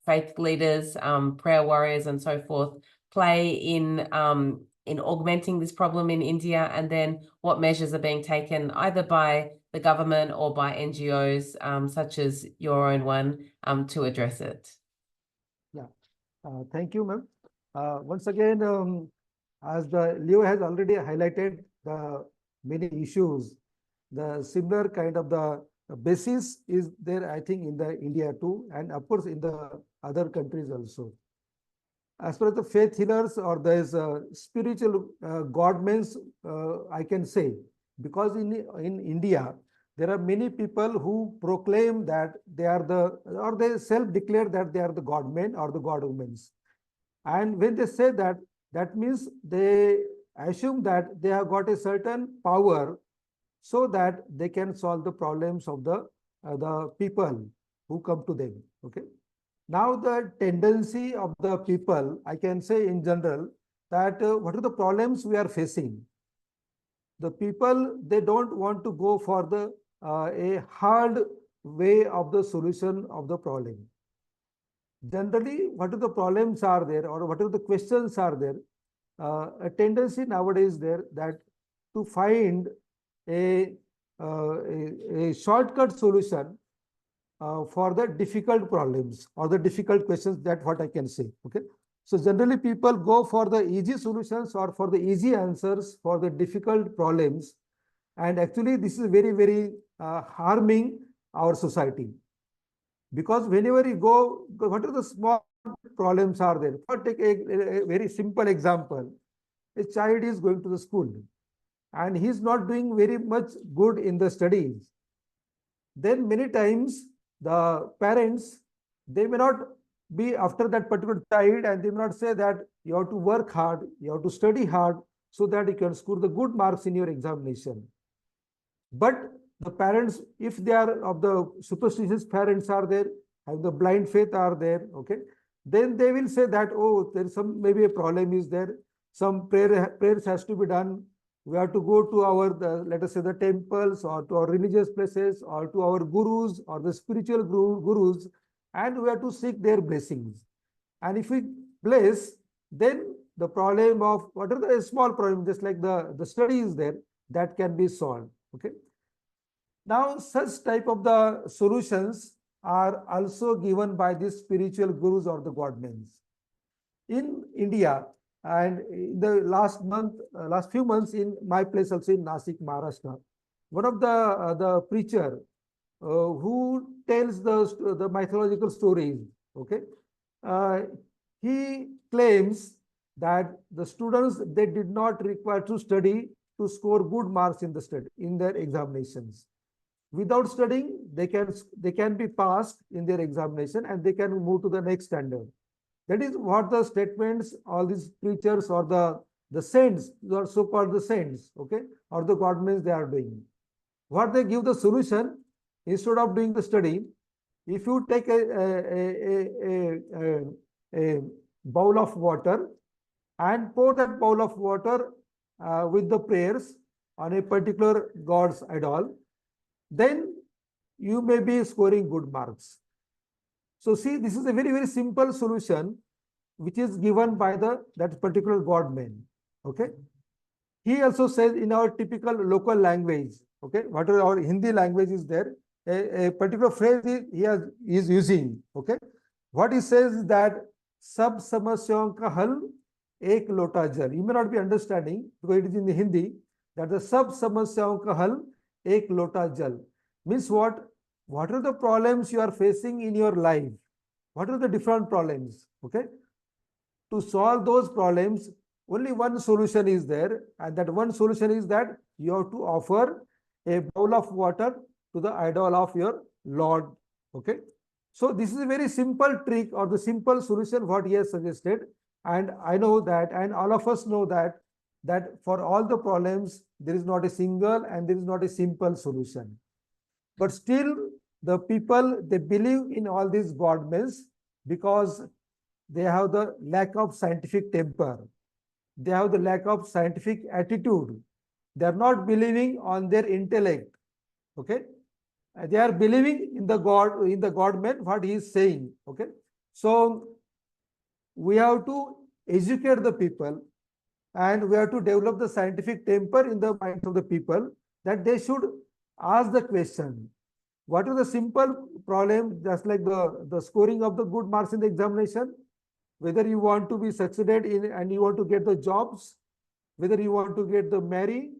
faith leaders, prayer warriors, and so forth play in augmenting this problem in India, and then what measures are being taken either by the government or by NGOs, such as your own one, to address it. Yeah, thank you, ma'am. Once again, as Leo has already highlighted the many issues, the similar kind of the basis is there, I think, in the India too, and of course in the other countries also. As far as the faith healers or there's spiritual godmens, I can say, because in India, there are many people who proclaim that they are or they self-declare that they are the godmen or the godwomen. And when they say that, that means they assume that they have got a certain power so that they can solve the problems of the people who come to them. Okay. Now the tendency of the people, I can say in general, that what are the problems we are facing? The people, they don't want to go for the a hard way of the solution of the problem. Generally, what are the problems are there, or what are the questions are there? A tendency nowadays there that to find a, a shortcut solution for the difficult problems or the difficult questions, that what I can say. Okay. So generally people go for the easy solutions or for the easy answers for the difficult problems. And actually this is very, very harming our society. Because whenever you go, what are the small problems are there? For take a very simple example. A child is going to the school and he is not doing very much good in the studies. Then many times the parents, they may not be after that particular child, and they may not say that you have to work hard, you have to study hard so that you can score the good marks in your examination. But the parents, if they are of the superstitious parents are there, have the blind faith are there, okay, then they will say that, oh, there is some, maybe a problem is there, some prayers has to be done. We have to go to our, let us say, the temples or to our religious places or to our gurus or the spiritual gurus, and we have to seek their blessings. And if we bless, then the problem of what are the small problem, just like the study is there, that can be solved. Okay. Now, such type of the solutions are also given by the spiritual gurus or the godmen. In India, and in the last few months in my place also in Nasik, Maharashtra, one of the preacher who tells the mythological stories, okay, he claims that the students, they did not require to study to score good marks in the study in their examinations. Without studying, they can be passed in their examination and they can move to the next standard. That is what the statements all these preachers or the saints, or so-called the saints, okay, or the godmen, they are doing. What they give the solution, instead of doing the study, if you take a bowl of water and pour that bowl of water with the prayers on a particular god's idol, then you may be scoring good marks. So see, this is a very, very simple solution which is given by that particular godman. Okay. He also says in our typical local language, okay, whatever our Hindi language is there, a particular phrase he is using. Okay. What he says is that sab samasyaon ka hal ek lota jal. You may not be understanding because it is in the Hindi that the sab samasyaon ka hal ek lota jal means what? What are the problems you are facing in your life? What are the different problems? Okay. To solve those problems, only one solution is there, and that one solution is that you have to offer a bowl of water to the idol of your Lord. Okay. So this is a very simple trick or the simple solution what he has suggested. And I know that, and all of us know that for all the problems, there is not a single and there is not a simple solution. But still, the people, they believe in all these godmens because they have the lack of scientific temper. They have the lack of scientific attitude. They are not believing on their intellect. Okay. They are believing in the godman, what he is saying. Okay. So we have to educate the people and we have to develop the scientific temper in the minds of the people that they should ask the question. What is the simple problem, just like the scoring of the good marks in the examination, whether you want to be succeeded in and you want to get the jobs, whether you want to get the marry,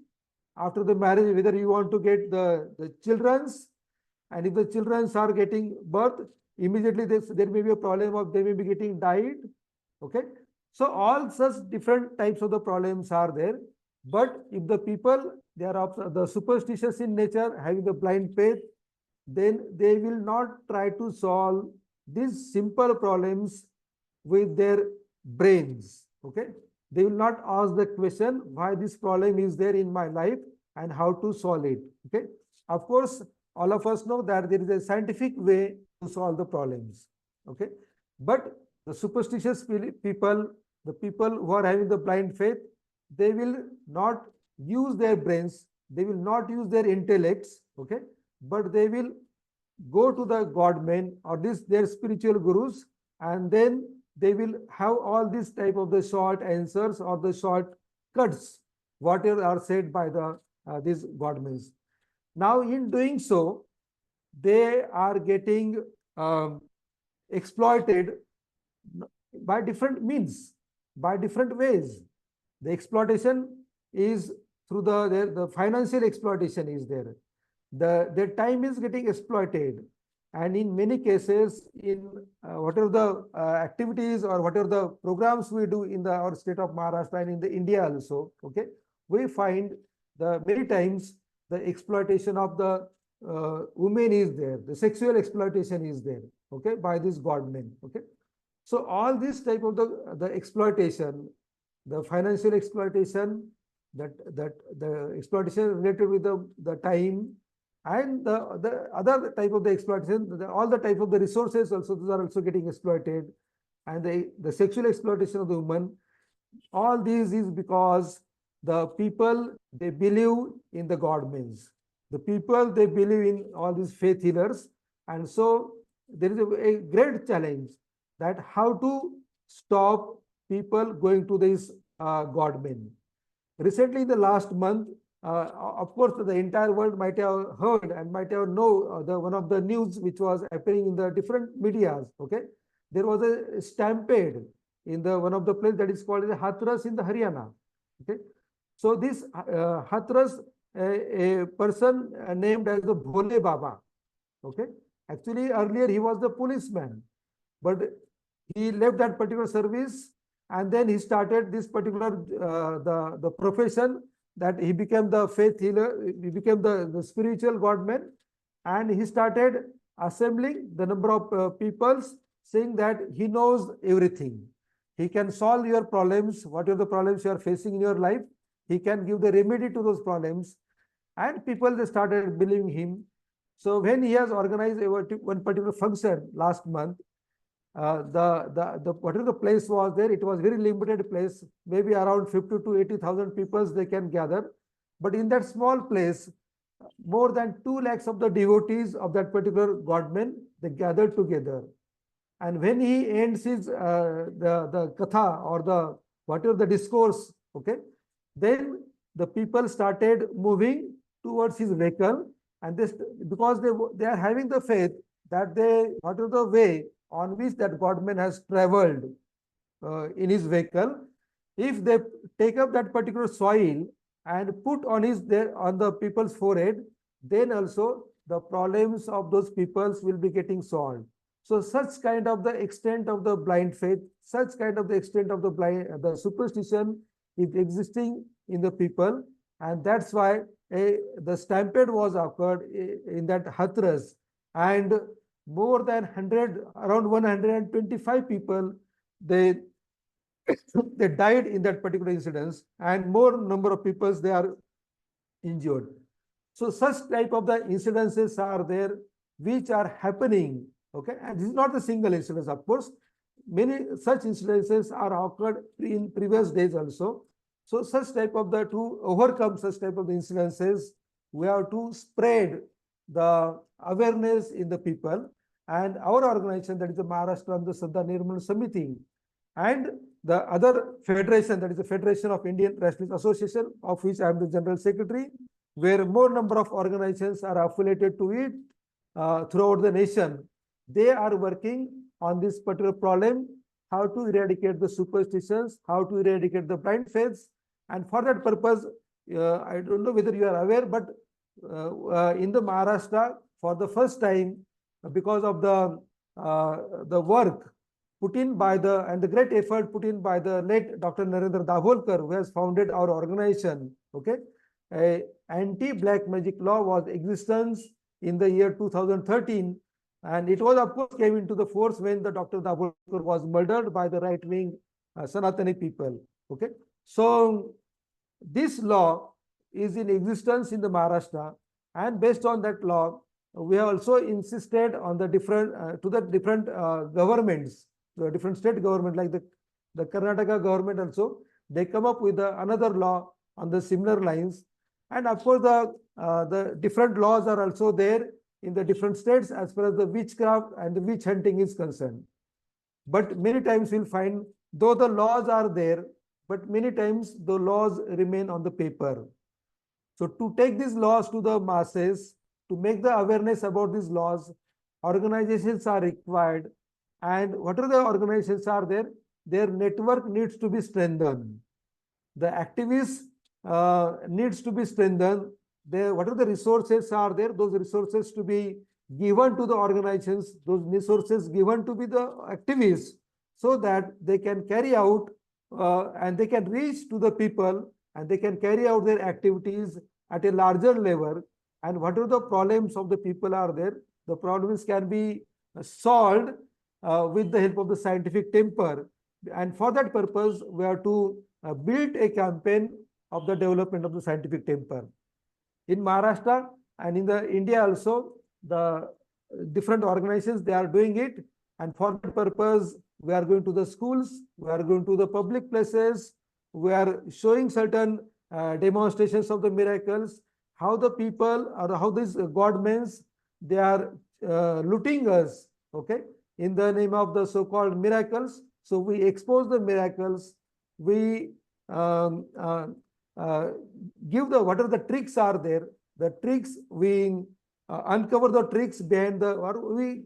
after the marriage, whether you want to get the children's, and if the children's are getting birth, immediately there may be a problem of they may be getting died. Okay. So all such different types of the problems are there. But if the people, they are of the superstitious in nature, having the blind faith, then they will not try to solve these simple problems with their brains. Okay. They will not ask the question why this problem is there in my life and how to solve it. Okay. Of course, all of us know that there is a scientific way to solve the problems. Okay. But the superstitious people, the people who are having the blind faith, they will not use their brains, they will not use their intellects, okay, but they will go to the godmen or their spiritual gurus, and then they will have all this type of the short answers or the short cuts, whatever are said by the these godmen. Now, in doing so, they are getting exploited by different means, by different ways. The exploitation is through the financial exploitation is there. Their time is getting exploited, and in many cases, in whatever the activities or whatever the programs we do in our state of Maharashtra and in the India also, okay, we find the many times the exploitation of the women is there, the sexual exploitation is there, okay, by these godmen, okay. So all this type of the exploitation, the financial exploitation, that the exploitation related with the time, and the other type of the exploitation, all the type of the resources also, those are also getting exploited, and the sexual exploitation of the woman. All these is because the people, they believe in the godmens. The people, they believe in all these faith healers, and so there is a great challenge that how to stop people going to these godmen. Recently, in the last month, of course, the entire world might have heard and might have know one of the news which was appearing in the different medias. Okay, there was a stampede in the one of the place that is called the Hathras in the Haryana. Okay, so this Hathras, a person named as the Bhole Baba. Okay, actually earlier he was the policeman, but he left that particular service, and then he started this particular the profession, that he became the faith healer, he became the spiritual godman, and he started assembling the number of peoples, saying that he knows everything. He can solve your problems, whatever the problems you are facing in your life, he can give the remedy to those problems, and people, they started believing him. So when he has organized one particular function last month, whatever the place was there, it was very limited place, maybe around 50 to 80,000 people they can gather. But in that small place, more than 2 lakhs of the devotees of that particular godman, they gathered together. And when he ends his the katha or the whatever the discourse, okay, then the people started moving towards his vehicle, and this, because they are having the faith that whatever the way on which that godman has traveled in his vehicle, if they take up that particular soil and put on on the people's forehead, then also the problems of those peoples will be getting solved. So such kind of the extent of the blind faith, such kind of the extent of the superstition is existing in the people, and that's why the stampede was occurred in that Hathras, and more than 100, around 125 people, they they died in that particular incident, and more number of people, they are injured. So such type of the incidences are there which are happening. Okay, and this is not the single incident, of course. Many such incidences are occurred in previous days also. So such type of to overcome such type of the incidences, we have to spread the awareness in the people, and our organization, that is the Maharashtra Andhashraddha Nirmana Samiti, and the other federation, that is the Federation of Indian Rationalist Association, of which I am the General Secretary, where more number of organizations are affiliated to it throughout the nation. They are working on this particular problem, how to eradicate the superstitions, how to eradicate the blind faiths, and for that purpose, I don't know whether you are aware, but in the Maharashtra, for the first time, because of the work put in by and the great effort put in by the late Dr. Narendra Davolkar, who has founded our organization, okay, a anti-black magic law was existence in the year 2013, and it was, of course, came into the force when the Dr. Davolkar was murdered by the right-wing Sanatani people. Okay, so this law is in existence in the Maharashtra, and based on that law, we have also insisted on the different governments, the different state government, like the Karnataka government also, they come up with another law on the similar lines. And of course, the different laws are also there in the different states as far as the witchcraft and the witch hunting is concerned. But many times you'll find, though the laws are there, but many times the laws remain on the paper. So to take these laws to the masses, to make the awareness about these laws, organizations are required. And whatever the organizations are there, their network needs to be strengthened. The activists needs to be strengthened. Whatever the resources are there, those resources to be given to the organizations, those resources given to be the activists, so that they can carry out and they can reach to the people, and they can carry out their activities at a larger level. And whatever the problems of the people are there, the problems can be solved with the help of the scientific temper. And for that purpose, we have to build a campaign of the development of the scientific temper. In Maharashtra and in the India also, the different organizations, they are doing it. And for that purpose, we are going to the schools, we are going to the public places, we are showing certain demonstrations of the miracles, how the people or how these godmens, they are looting us, okay, in the name of the so-called miracles. So we expose the miracles, we give the whatever the tricks are there, the tricks, we uncover the tricks behind the, or we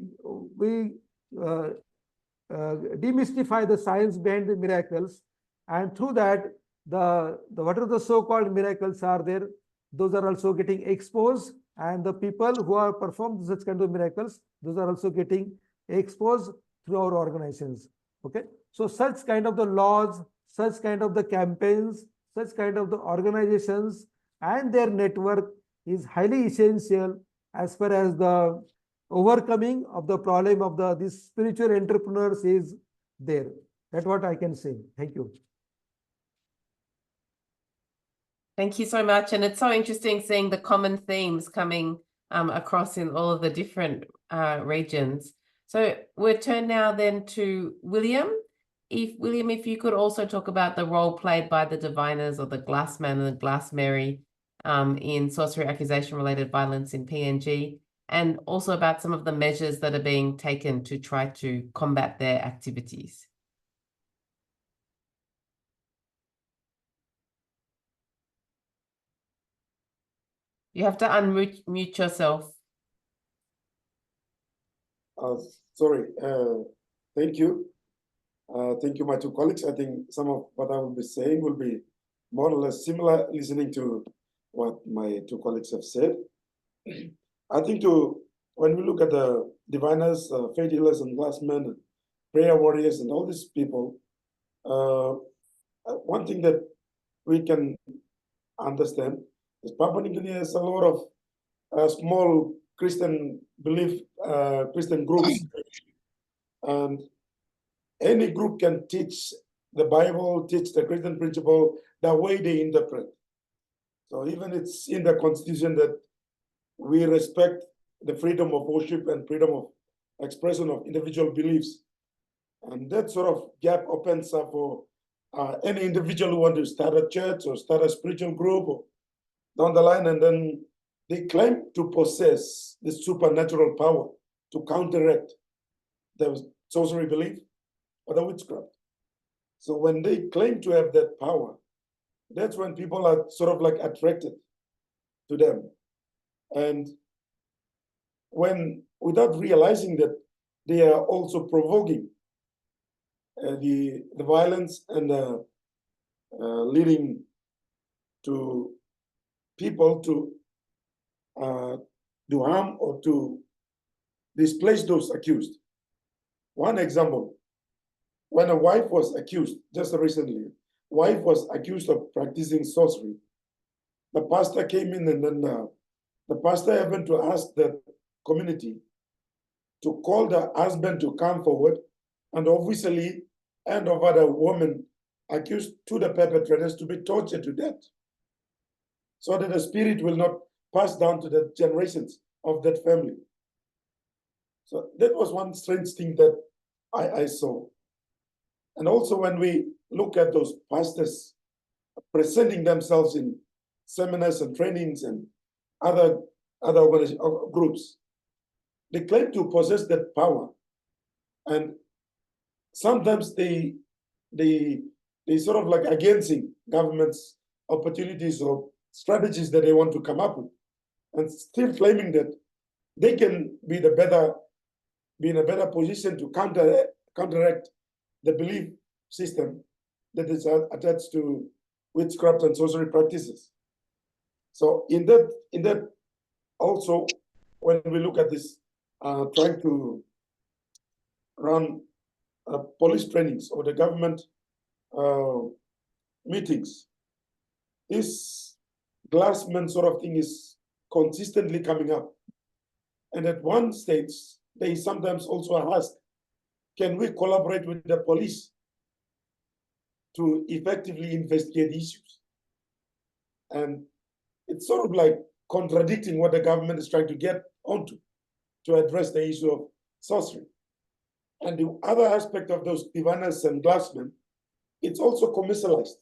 demystify the science behind the miracles, and through that the whatever the so-called miracles are there, those are also getting exposed, and the people who are performed such kind of miracles, those are also getting exposed through our organizations. Okay, so such kind of the laws, such kind of the campaigns, such kind of the organizations and their network is highly essential as far as the overcoming of the problem of these spiritual entrepreneurs is there. That's what I can say. Thank you. Thank you so much. And it's so interesting seeing the common themes coming across in all of the different regions. So we'll turn now then to William. William, if you could also talk about the role played by the diviners or the glass man and the glass Mary in sorcery accusation related violence in PNG, and also about some of the measures that are being taken to try to combat their activities. You have to unmute yourself. Sorry. Thank you. Thank you, my two colleagues. I think some of what I will be saying will be more or less similar, listening to what my two colleagues have said. I think when we look at the diviners, faith healers and glass men, prayer warriors and all these people, one thing that we can understand is Papua New Guinea has a lot of small Christian Christian groups, and any group can teach the Bible, teach the Christian principle the way they interpret. So even it's in the Constitution that we respect the freedom of worship and freedom of expression of individual beliefs. And that sort of gap opens up for any individual who wants to start a church or start a spiritual group or down the line, and then they claim to possess this supernatural power to counteract the sorcery belief or the witchcraft. So when they claim to have that power, that's when people are sort of like attracted to them. And when, without realizing that they are also provoking the violence and leading to people to do harm or to displace those accused. One example, when a wife was accused, just recently, wife was accused of practicing sorcery. The pastor came in, and then the pastor happened to ask the community to call the husband to come forward and obviously hand over the woman accused to the perpetrators to be tortured to death, so that the spirit will not pass down to the generations of that family. So that was one strange thing that I saw. And also when we look at those pastors presenting themselves in seminars and trainings and other groups, they claim to possess that power. And sometimes they sort of like against government's opportunities or strategies that they want to come up with, and still claiming that they can be in a better position to counteract the belief system that is attached to witchcraft and sorcery practices. So in that also, when we look at this, trying to run police trainings or the government meetings, this glassman sort of thing is consistently coming up. And at one stage, they sometimes also ask, can we collaborate with the police to effectively investigate issues? And it's sort of like contradicting what the government is trying to get onto to address the issue of sorcery. And the other aspect of those diviners and glassmen, it's also commercialized.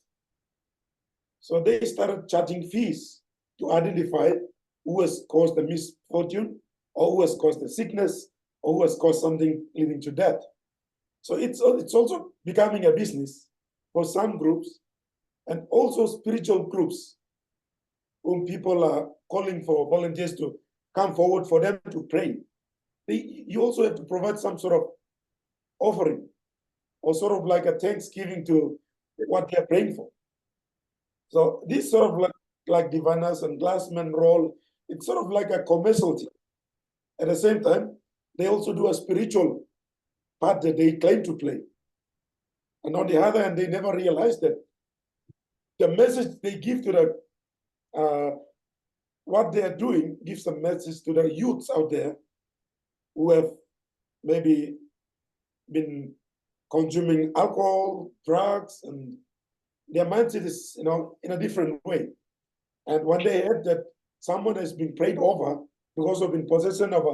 So they started charging fees to identify who has caused the misfortune, or who has caused the sickness, or who has caused something leading to death. So it's also becoming a business for some groups, and also spiritual groups whom people are calling for volunteers to come forward for them to pray. You also have to provide some sort of offering, or sort of like a thanksgiving to what they're praying for. So this sort of like diviners and glassmen role, it's sort of like a commercial thing. At the same time, they also do a spiritual part that they claim to play. And on the other hand, they never realize that the message they give to the, what they are doing gives a message to the youths out there who have maybe been consuming alcohol, drugs, and their mindset is, in a different way. And when they heard that someone has been prayed over because of in possession of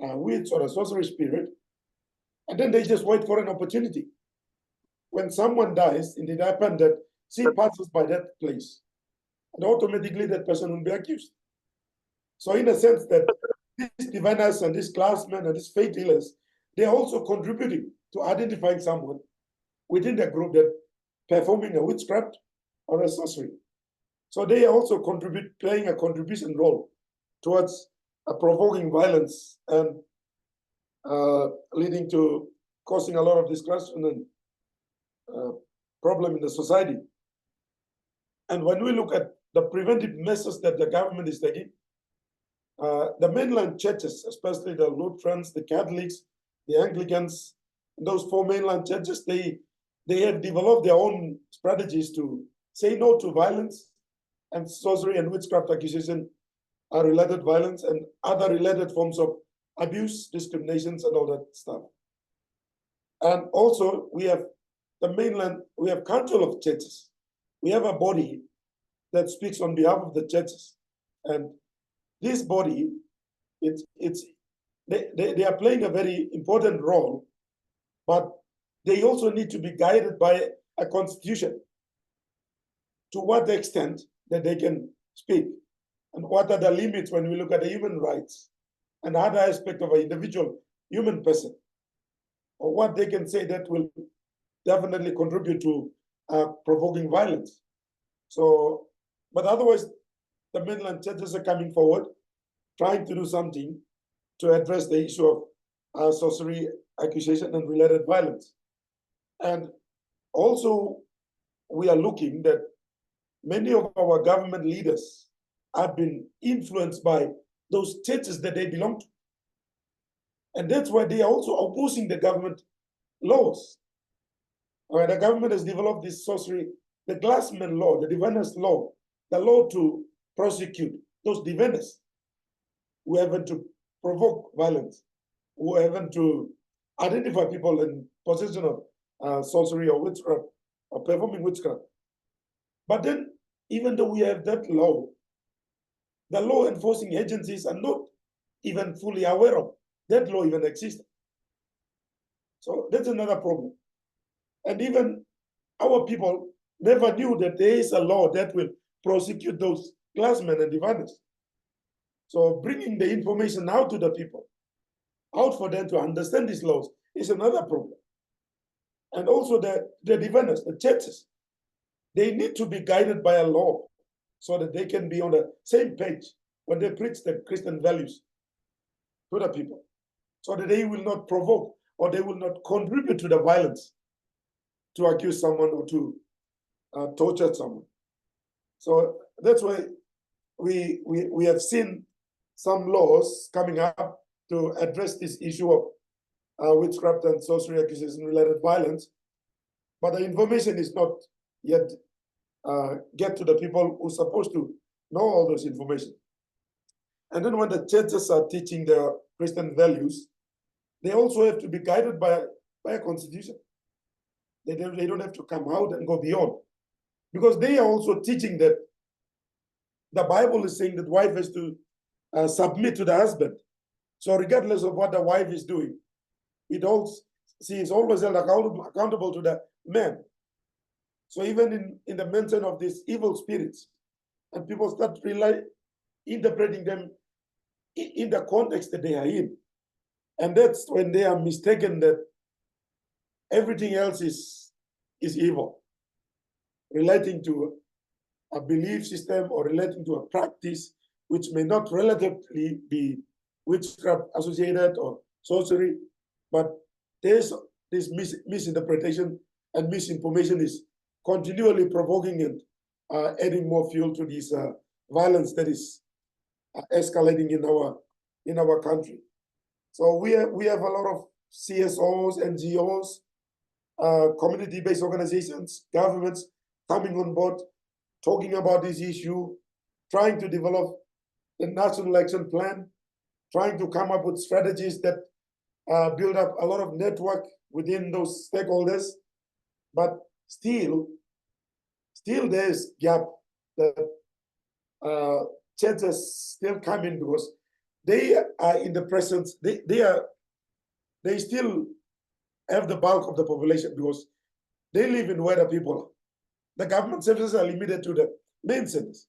a witch or a sorcery spirit, and then they just wait for an opportunity. When someone dies, it happened that she passes by that place, and automatically that person will be accused. So in a sense that these diviners and these classmen and these faith healers, they are also contributing to identifying someone within the group that performing a witchcraft or a sorcery. So they also playing a contribution role towards provoking violence and leading to causing a lot of discussion and problem in the society. And when we look at the preventive measures that the government is taking, the mainland churches, especially the Lutherans, the Catholics, the Anglicans, those four mainland churches, they have developed their own strategies to say no to violence and sorcery and witchcraft accusation, related violence and other related forms of abuse, discriminations, and all that stuff. And also we have the mainland, we have Council of Churches. We have a body that speaks on behalf of the churches. And this body, they are playing a very important role, but they also need to be guided by a constitution. To what extent that they can speak, and what are the limits when we look at the human rights and other aspect of an individual human person, or what they can say that will definitely contribute to provoking violence. So, but otherwise, the mainland churches are coming forward, trying to do something to address the issue of sorcery, accusation, and related violence. And also, we are looking that many of our government leaders have been influenced by those churches that they belong to. And that's why they are also opposing the government laws. The government has developed this sorcery, the glassman law, the diviners law, the law to prosecute those diviners who happen to provoke violence, who happen to identify people in possession of sorcery or witchcraft or performing witchcraft. But then, even though we have that law, the law enforcing agencies are not even fully aware of that law even exists. So that's another problem. And even our people never knew that there is a law that will prosecute those classmen and diviners. So bringing the information out to the people, out for them to understand these laws, is another problem. And also the diviners, the churches, they need to be guided by a law so that they can be on the same page when they preach the Christian values to the people, so that they will not provoke or they will not contribute to the violence to accuse someone or to torture someone. So that's why we have seen some laws coming up to address this issue of witchcraft and sorcery accusation related violence, but the information is not yet get to the people who are supposed to know all those information. And then when the churches are teaching their Christian values, they also have to be guided by a constitution. They don't have to come out and go beyond, because they are also teaching that the Bible is saying that wife has to submit to the husband. So regardless of what the wife is doing, she is always held accountable to the man. So even in the mention of these evil spirits, and people start interpreting them in the context that they are in. And that's when they are mistaken that everything else is evil, relating to a belief system or relating to a practice which may not relatively be witchcraft associated or sorcery, but there's this misinterpretation and misinformation is continually provoking and adding more fuel to this violence that is escalating in our country. So we have a lot of CSOs, NGOs, community-based organizations, governments coming on board, talking about this issue, trying to develop a national action plan, trying to come up with strategies that build up a lot of network within those stakeholders, but still there's gap that churches still come in, because they are in the presence, they still have the bulk of the population, because they live in where the people are. The government services are limited to the main centers.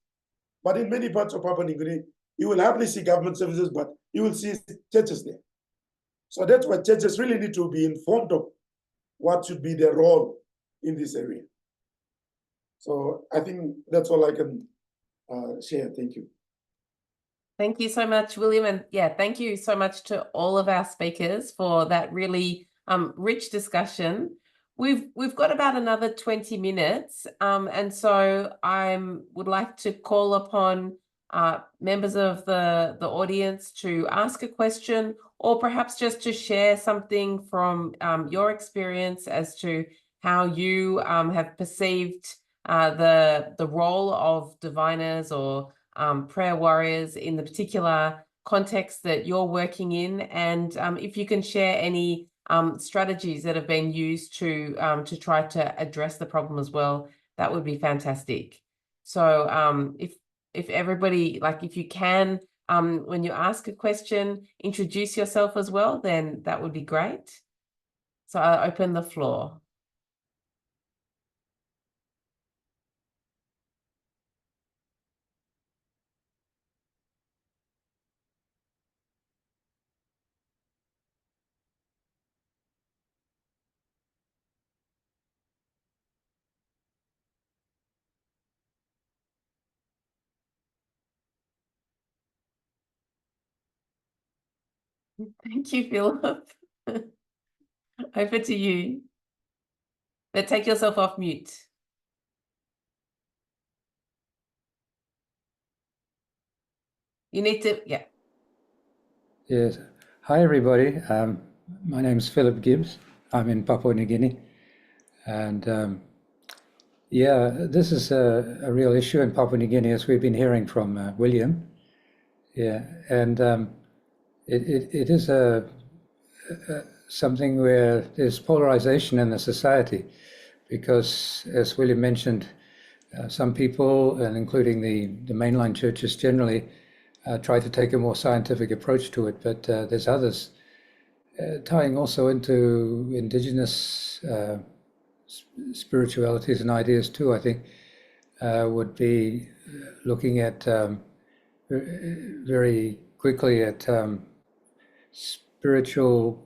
But in many parts of Papua New Guinea, you will hardly see government services, but you will see churches there. So that's why churches really need to be informed of what should be their role in this area. So I think that's all I can share. Thank you. Thank you so much, William. And yeah, thank you so much to all of our speakers for that really rich discussion. We've got about another 20 minutes. And so I would like to call upon members of the audience to ask a question, or perhaps just to share something from your experience as to how you have perceived the role of diviners or prayer warriors in the particular context that you're working in, and if you can share any strategies that have been used to try to address the problem as well, that would be fantastic. So if everybody, like, if you can, when you ask a question, introduce yourself as well, then that would be great. So I'll open the floor. Thank you, Philip. Over to you. But take yourself off mute. You need to, yeah. Yes. Hi, everybody. My name is Philip Gibbs. I'm in Papua New Guinea. And yeah, this is a real issue in Papua New Guinea, as we've been hearing from William. Yeah, and it is something where there's polarization in the society because, as William mentioned, some people, and including the mainline churches generally, try to take a more scientific approach to it, but there's others. Tying also into indigenous spiritualities and ideas too, I think, would be looking at very quickly at spiritual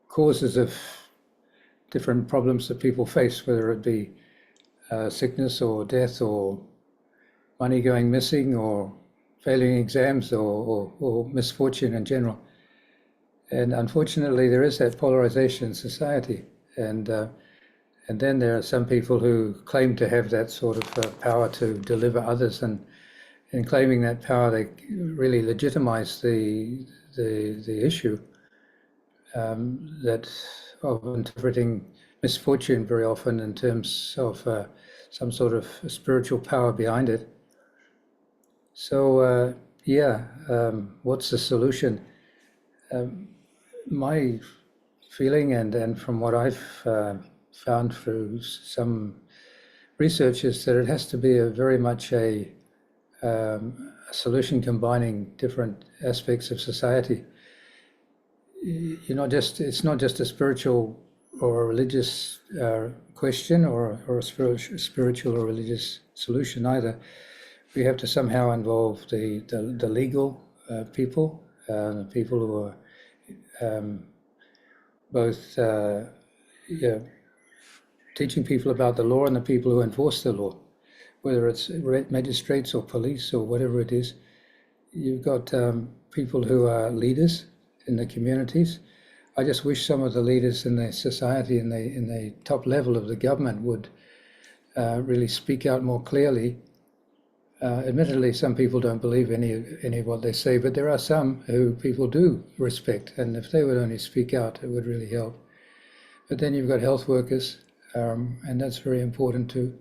causes of different problems that people face, whether it be sickness or death or money going missing or failing exams or misfortune in general. And unfortunately, there is that polarization in society. And then there are some people who claim to have that sort of power to deliver others, and in claiming that power, they really legitimize the issue that of interpreting misfortune very often in terms of some sort of spiritual power behind it. So what's the solution? My feeling, and from what I've found through some research, is that it has to be very much a solution combining different aspects of society. It's not just a spiritual or a religious question or a spiritual or religious solution either. We have to somehow involve the legal people, the people who are both teaching people about the law and the people who enforce the law, whether it's magistrates or police or whatever it is. You've got people who are leaders in the communities. I just wish some of the leaders in the society, in the top level of the government, would really speak out more clearly. Admittedly, some people don't believe any of what they say, but there are some who people do respect, and if they would only speak out, it would really help. But then you've got health workers, and that's very important too.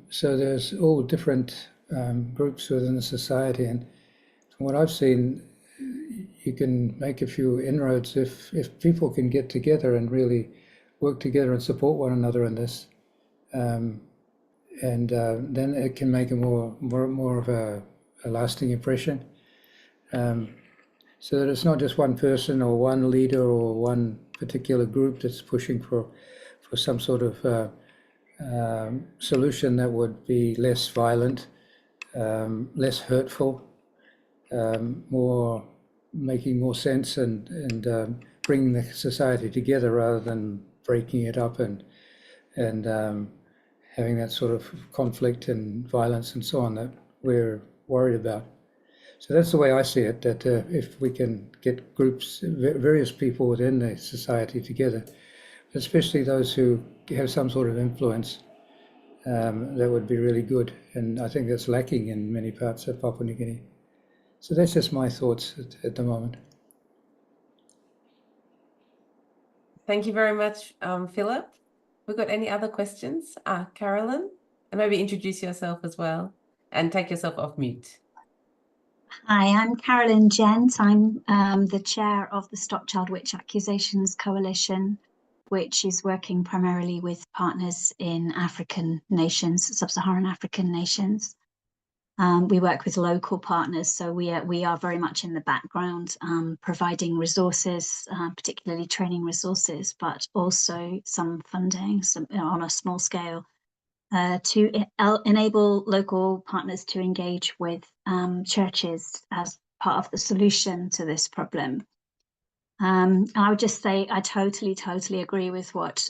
So there's all different groups within the society, and from what I've seen, you can make a few inroads if people can get together and really work together and support one another in this. And then it can make a more of a lasting impression, so that it's not just one person or one leader or one particular group that's pushing for some sort of solution that would be less violent, less hurtful, making more sense and bringing the society together rather than breaking it up and having that sort of conflict and violence and so on that we're worried about. So that's the way I see it, that if we can get groups, various people within the society together, especially those who have some sort of influence, that would be really good. And I think that's lacking in many parts of Papua New Guinea. So that's just my thoughts at the moment. Thank you very much, Philip. We've got any other questions? Carolyn, and maybe introduce yourself as well and take yourself off mute. Hi, I'm Carolyn Jent. I'm the chair of the Stop Child Witch Accusations Coalition, which is working primarily with partners in African nations, sub-Saharan African nations. We work with local partners, so we are very much in the background, providing resources, particularly training resources, but also some funding on a small scale to enable local partners to engage with churches as part of the solution to this problem. I would just say I totally agree with what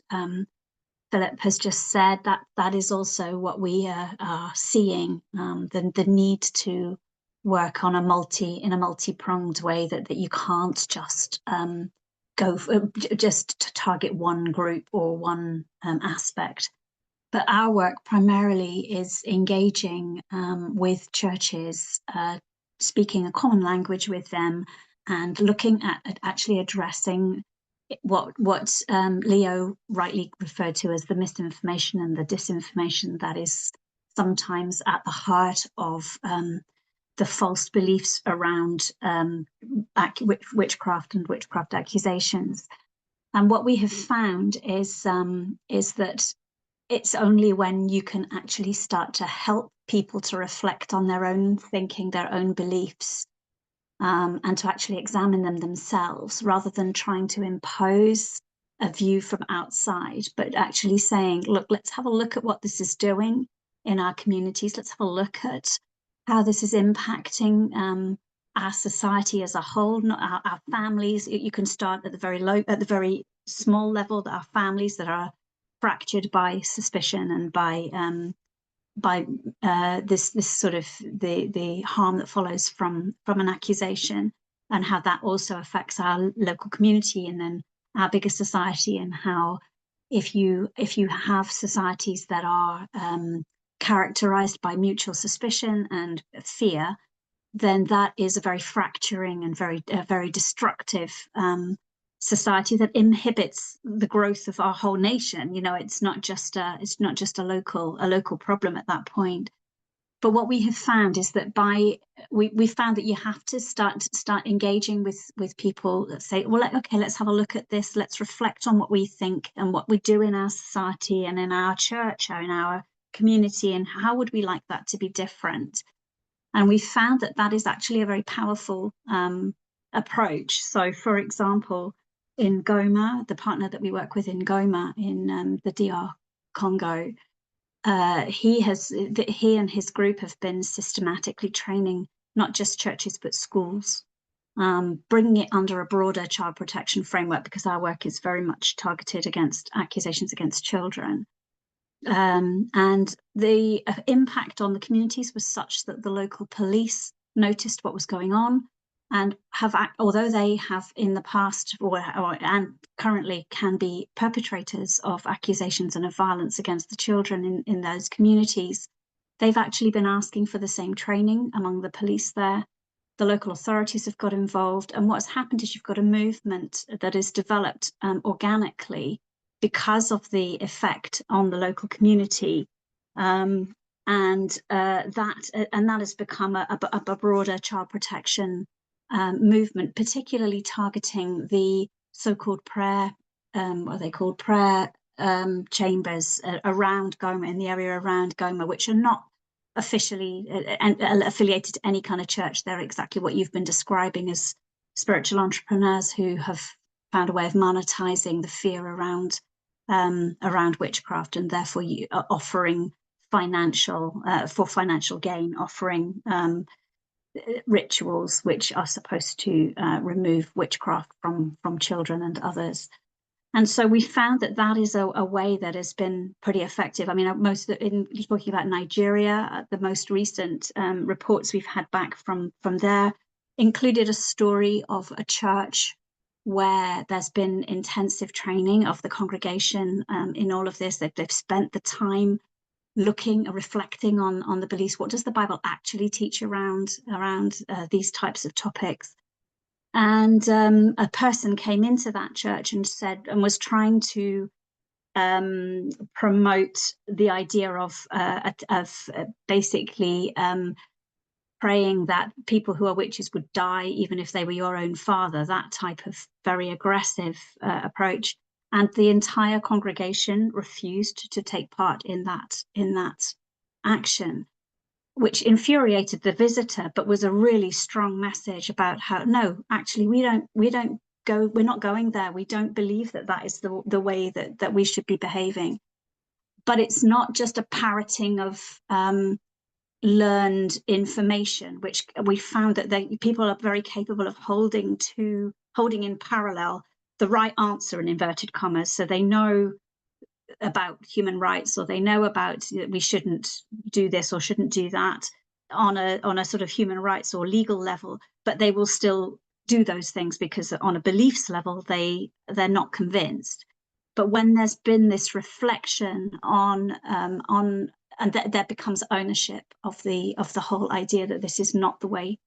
Philip has just said. That is also what we are seeing, the need to work on in a multi-pronged way, that you can't just go just to target one group or one aspect. But our work primarily is engaging with churches, speaking a common language with them, and looking at actually addressing what Leo rightly referred to as the misinformation and the disinformation that is sometimes at the heart of the false beliefs around witchcraft and witchcraft accusations. And what we have found is that it's only when you can actually start to help people to reflect on their own thinking, their own beliefs, and to actually examine them themselves, rather than trying to impose a view from outside, but actually saying, look, let's have a look at what this is doing in our communities. Let's have a look at how this is impacting our society as a whole, not our families. You can start at the very small level, that our families that are fractured by suspicion and by this sort of the harm that follows from an accusation, and how that also affects our local community and then our bigger society, and how if you have societies that are characterized by mutual suspicion and fear, then that is a very fracturing and very destructive society that inhibits the growth of our whole nation. You know, it's not just a local problem at that point. But what we have found is that we found that you have to start engaging with people that say, well, okay, let's have a look at this. Let's reflect on what we think and what we do in our society and in our church or in our community, and how would we like that to be different. And we found that that is actually a very powerful approach. So, for example, in Goma, the partner that we work with in Goma in the DR Congo, he and his group have been systematically training not just churches but schools, bringing it under a broader child protection framework, because our work is very much targeted against accusations against children. And the impact on the communities was such that the local police noticed what was going on, and although they have in the past and currently can be perpetrators of accusations and of violence against the children in those communities, they've actually been asking for the same training among the police there. The local authorities have got involved, and what's happened is you've got a movement that is developed organically because of the effect on the local community, and that has become a broader child protection movement, particularly targeting the so-called prayer, what are they called, prayer chambers around Goma, in the area around Goma, which are not officially affiliated to any kind of church. They're exactly what you've been describing as spiritual entrepreneurs who have found a way of monetizing the fear around witchcraft, and therefore offering for financial gain, offering rituals which are supposed to remove witchcraft from children and others. And so we found that is a way that has been pretty effective. I mean, talking about Nigeria, the most recent reports we've had back from there included a story of a church where there's been intensive training of the congregation in all of this. They've spent the time reflecting on the beliefs. What does the Bible actually teach around these types of topics? And a person came into that church and was trying to promote the idea of basically praying that people who are witches would die even if they were your own father, that type of very aggressive approach. And the entire congregation refused to take part in that action, which infuriated the visitor, but was a really strong message about how, no, actually, we're not going there. We don't believe that is the way that we should be behaving. But it's not just a parroting of learned information, which we found that people are very capable of holding in parallel the right answer in inverted commas. So they know about human rights, or they know about we shouldn't do this or shouldn't do that on a sort of human rights or legal level, but they will still do those things because on a beliefs level they're not convinced. But when there's been this reflection on and there becomes ownership of the whole idea that this is not the way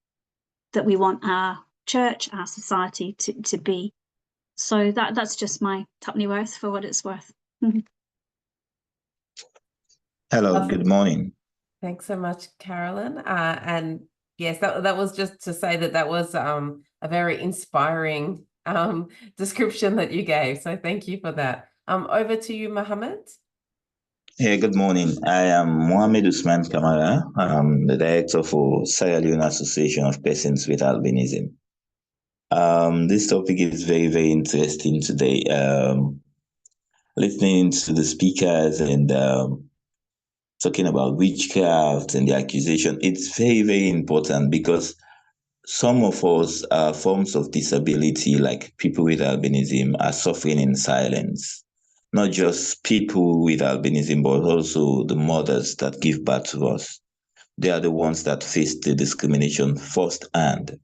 that we want our church, our society to be. So that's just my tuppenny worth for what it's worth. Hello, good morning. Thanks so much, Carolyn. And yes, that was just to say that was a very inspiring description that you gave. So thank you for that. Over to you, Mohammed. Hey, good morning. I am Mohamed Usman Kamara. I'm the director for Sierra Leone Association of Persons with Albinism. This topic is very, very interesting today. Listening to the speakers and talking about witchcraft and the accusation, it's very, very important because some of us forms of disability, like people with albinism, are suffering in silence. Not just people with albinism, but also the mothers that give birth to us. They are the ones that face the discrimination firsthand,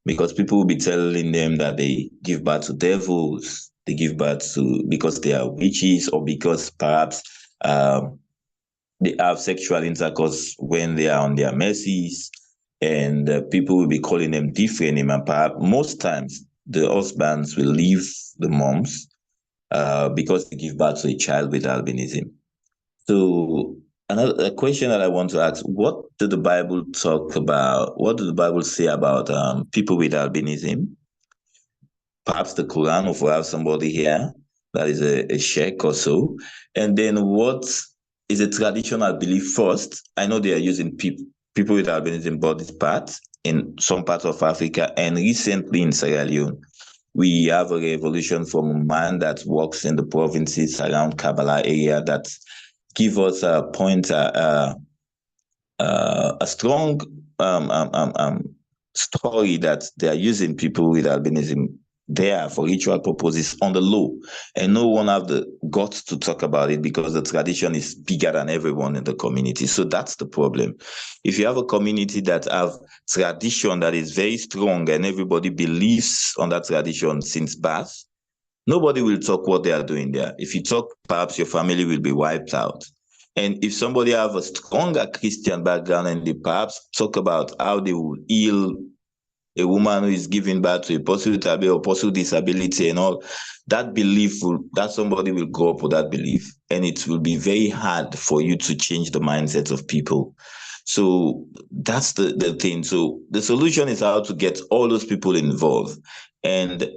because people will be telling them that they give birth to devils, they give birth to because they are witches, or because perhaps they have sexual intercourse when they are on their menses, and people will be calling them different names. And perhaps most times the husbands will leave the moms because they give birth to a child with albinism. So another question that I want to ask: what do the Bible talk about? What do the Bible say about people with albinism? Perhaps the Quran, if we have somebody here that is a sheikh or so. And then what is a traditional belief first? I know they are using people with albinism body parts in some parts of Africa, and recently in Sierra Leone, we have a revolution from a man that works in the provinces around Kabbalah area that give us a strong story that they are using people with albinism there for ritual purposes on the low, and no one have the guts to talk about it because the tradition is bigger than everyone in the community. So that's the problem. If you have a community that have tradition that is very strong and everybody believes on that tradition since birth, nobody will talk what they are doing there. If you talk, perhaps your family will be wiped out. And if somebody have a stronger Christian background and they perhaps talk about how they will heal a woman who is giving birth to a person with a person with disability and all, that belief that somebody will grow up with that belief, and it will be very hard for you to change the mindset of people. So that's the thing. So the solution is how to get all those people involved, and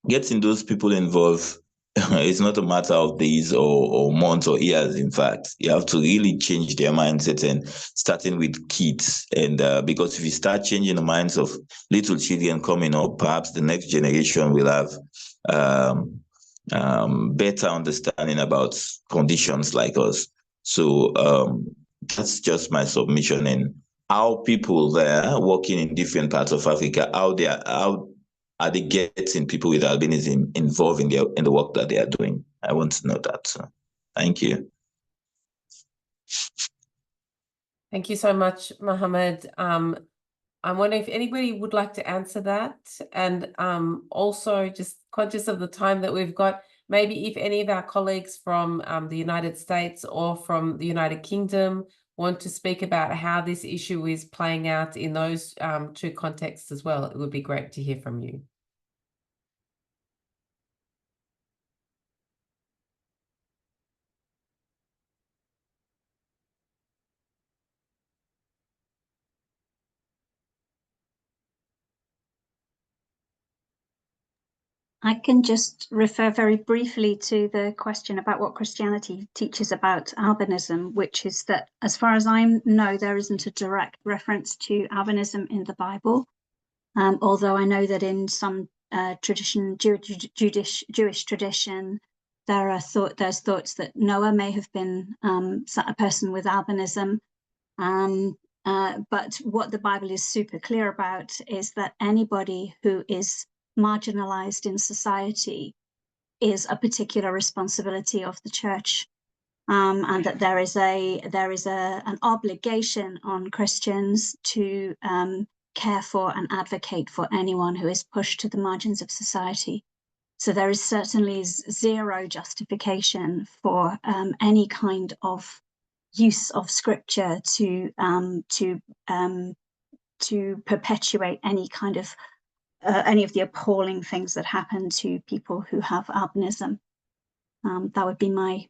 getting those people involved it's not a matter of days or months or years. In fact, you have to really change their mindset, and starting with kids. And because if you start changing the minds of little children coming up, perhaps the next generation will have better understanding about conditions like us. So that's just my submission. And how people there working in different parts of Africa, how are they getting people with albinism involved in the work that they are doing? I want to know that. So, thank you. Thank you so much, Mohammed. I'm wondering if anybody would like to answer that, and also just conscious of the time that we've got, maybe if any of our colleagues from the United States or from the United Kingdom want to speak about how this issue is playing out in those two contexts as well, it would be great to hear from you. I can just refer very briefly to the question about what Christianity teaches about albinism, which is that, as far as I know, there isn't a direct reference to albinism in the Bible, although I know that in some Jewish tradition, there's thoughts that Noah may have been a person with albinism. But what the Bible is super clear about is that anybody who is marginalized in society is a particular responsibility of the church, and that there is an obligation on Christians to care for and advocate for anyone who is pushed to the margins of society. So there is certainly zero justification for any kind of use of scripture to perpetuate any kind of any of the appalling things that happen to people who have albinism. That would be my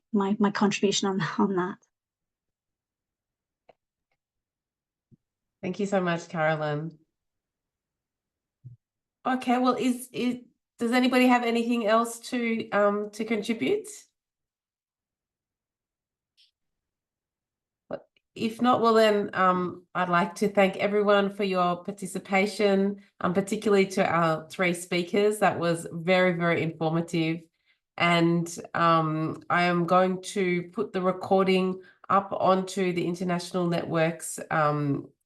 contribution on that. Thank you so much, Carolyn. Okay, well, Does anybody have anything else to contribute? If not, well then I'd like to thank everyone for your participation, particularly to our 3 speakers. That was very, very informative. And I am going to put the recording up onto the International Network's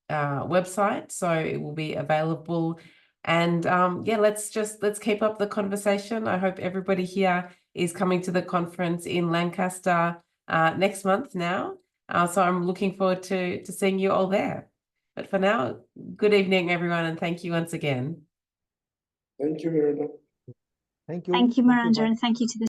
website, so it will be available. And yeah, let's keep up the conversation. I hope everybody here is coming to the conference in Lancaster next month now. So I'm looking forward to seeing you all there. But for now, good evening, everyone, and thank you once again. Thank you, Miranda. Thank you. Thank you, Miranda, bye. and thank you to the